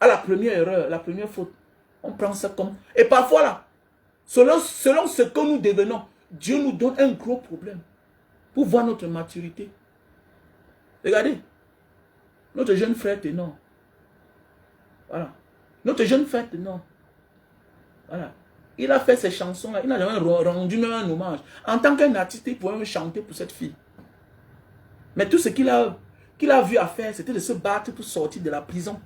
à la première erreur, la première faute. On prend ça comme... Et parfois là, selon ce que nous devenons, Dieu nous donne un gros problème pour voir notre maturité. Regardez, notre jeune frère Ténor. Voilà. Notre jeune frère Ténor. Voilà. Il a fait ces chansons-là. Il n'a jamais rendu même un hommage. En tant qu'un artiste, il pouvait même chanter pour cette fille. Mais tout ce qu'il a vu à faire, c'était de se battre pour sortir de la prison.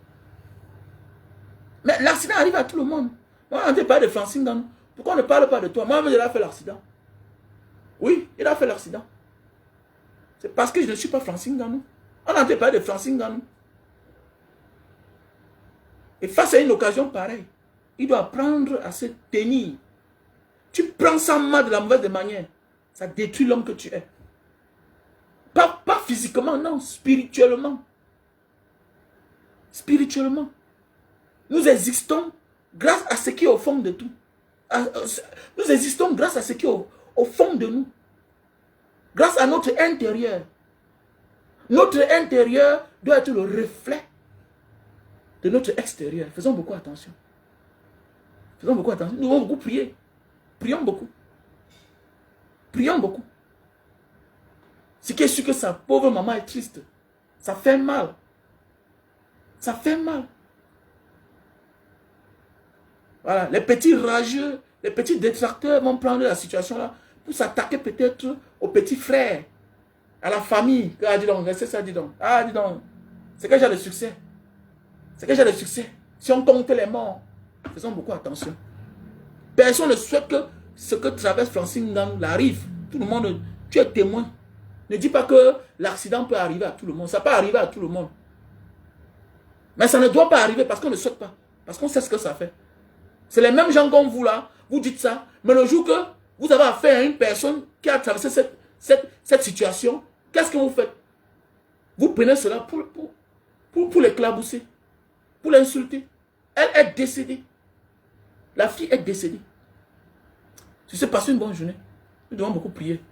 Mais l'accident arrive à tout le monde. Moi, on ne parle de Francine Ganou. Pourquoi on ne parle pas de toi? Moi-même, il a fait l'accident. Oui, il a fait l'accident. C'est parce que je ne suis pas Francine Ganou. On n'entend pas de Francine Ganou. Et face à une occasion pareille, il doit apprendre à se tenir. Tu prends ça mal de la mauvaise manière. Ça détruit l'homme que tu es. Pas physiquement, non, spirituellement. Spirituellement. Nous existons grâce à ce qui est au fond de tout. Nous existons grâce à ce qui est au fond de nous. Grâce à notre intérieur. Notre intérieur doit être le reflet de notre extérieur. Faisons beaucoup attention. Faisons beaucoup attention. Nous devons beaucoup prier. Prions beaucoup. Prions beaucoup. Ce qui est sûr que sa pauvre maman est triste. Ça fait mal. Ça fait mal. Voilà. Les petits rageux, les petits détracteurs vont prendre la situation là pour s'attaquer peut-être aux petits frères, à la famille. Ah, dis donc, c'est ça, dis donc. Ah, dis donc. C'est que j'ai le succès. C'est que j'ai le succès. Si on compte les morts, faisons beaucoup attention. Personne ne souhaite que ce que traverse Francine Ganou arrive. Tout le monde, tu es témoin. Ne dis pas que l'accident peut arriver à tout le monde. Ça peut arriver à tout le monde. Mais ça ne doit pas arriver parce qu'on ne souhaite pas. Parce qu'on sait ce que ça fait. C'est les mêmes gens comme vous là. Vous dites ça. Mais le jour que vous avez affaire à une personne qui a traversé cette situation, qu'est-ce que vous faites? Vous prenez cela pour l'éclabousser. Pour l'insulter. Elle est décédée. La fille est décédée. Je sais passer une bonne journée. Nous devons beaucoup prier.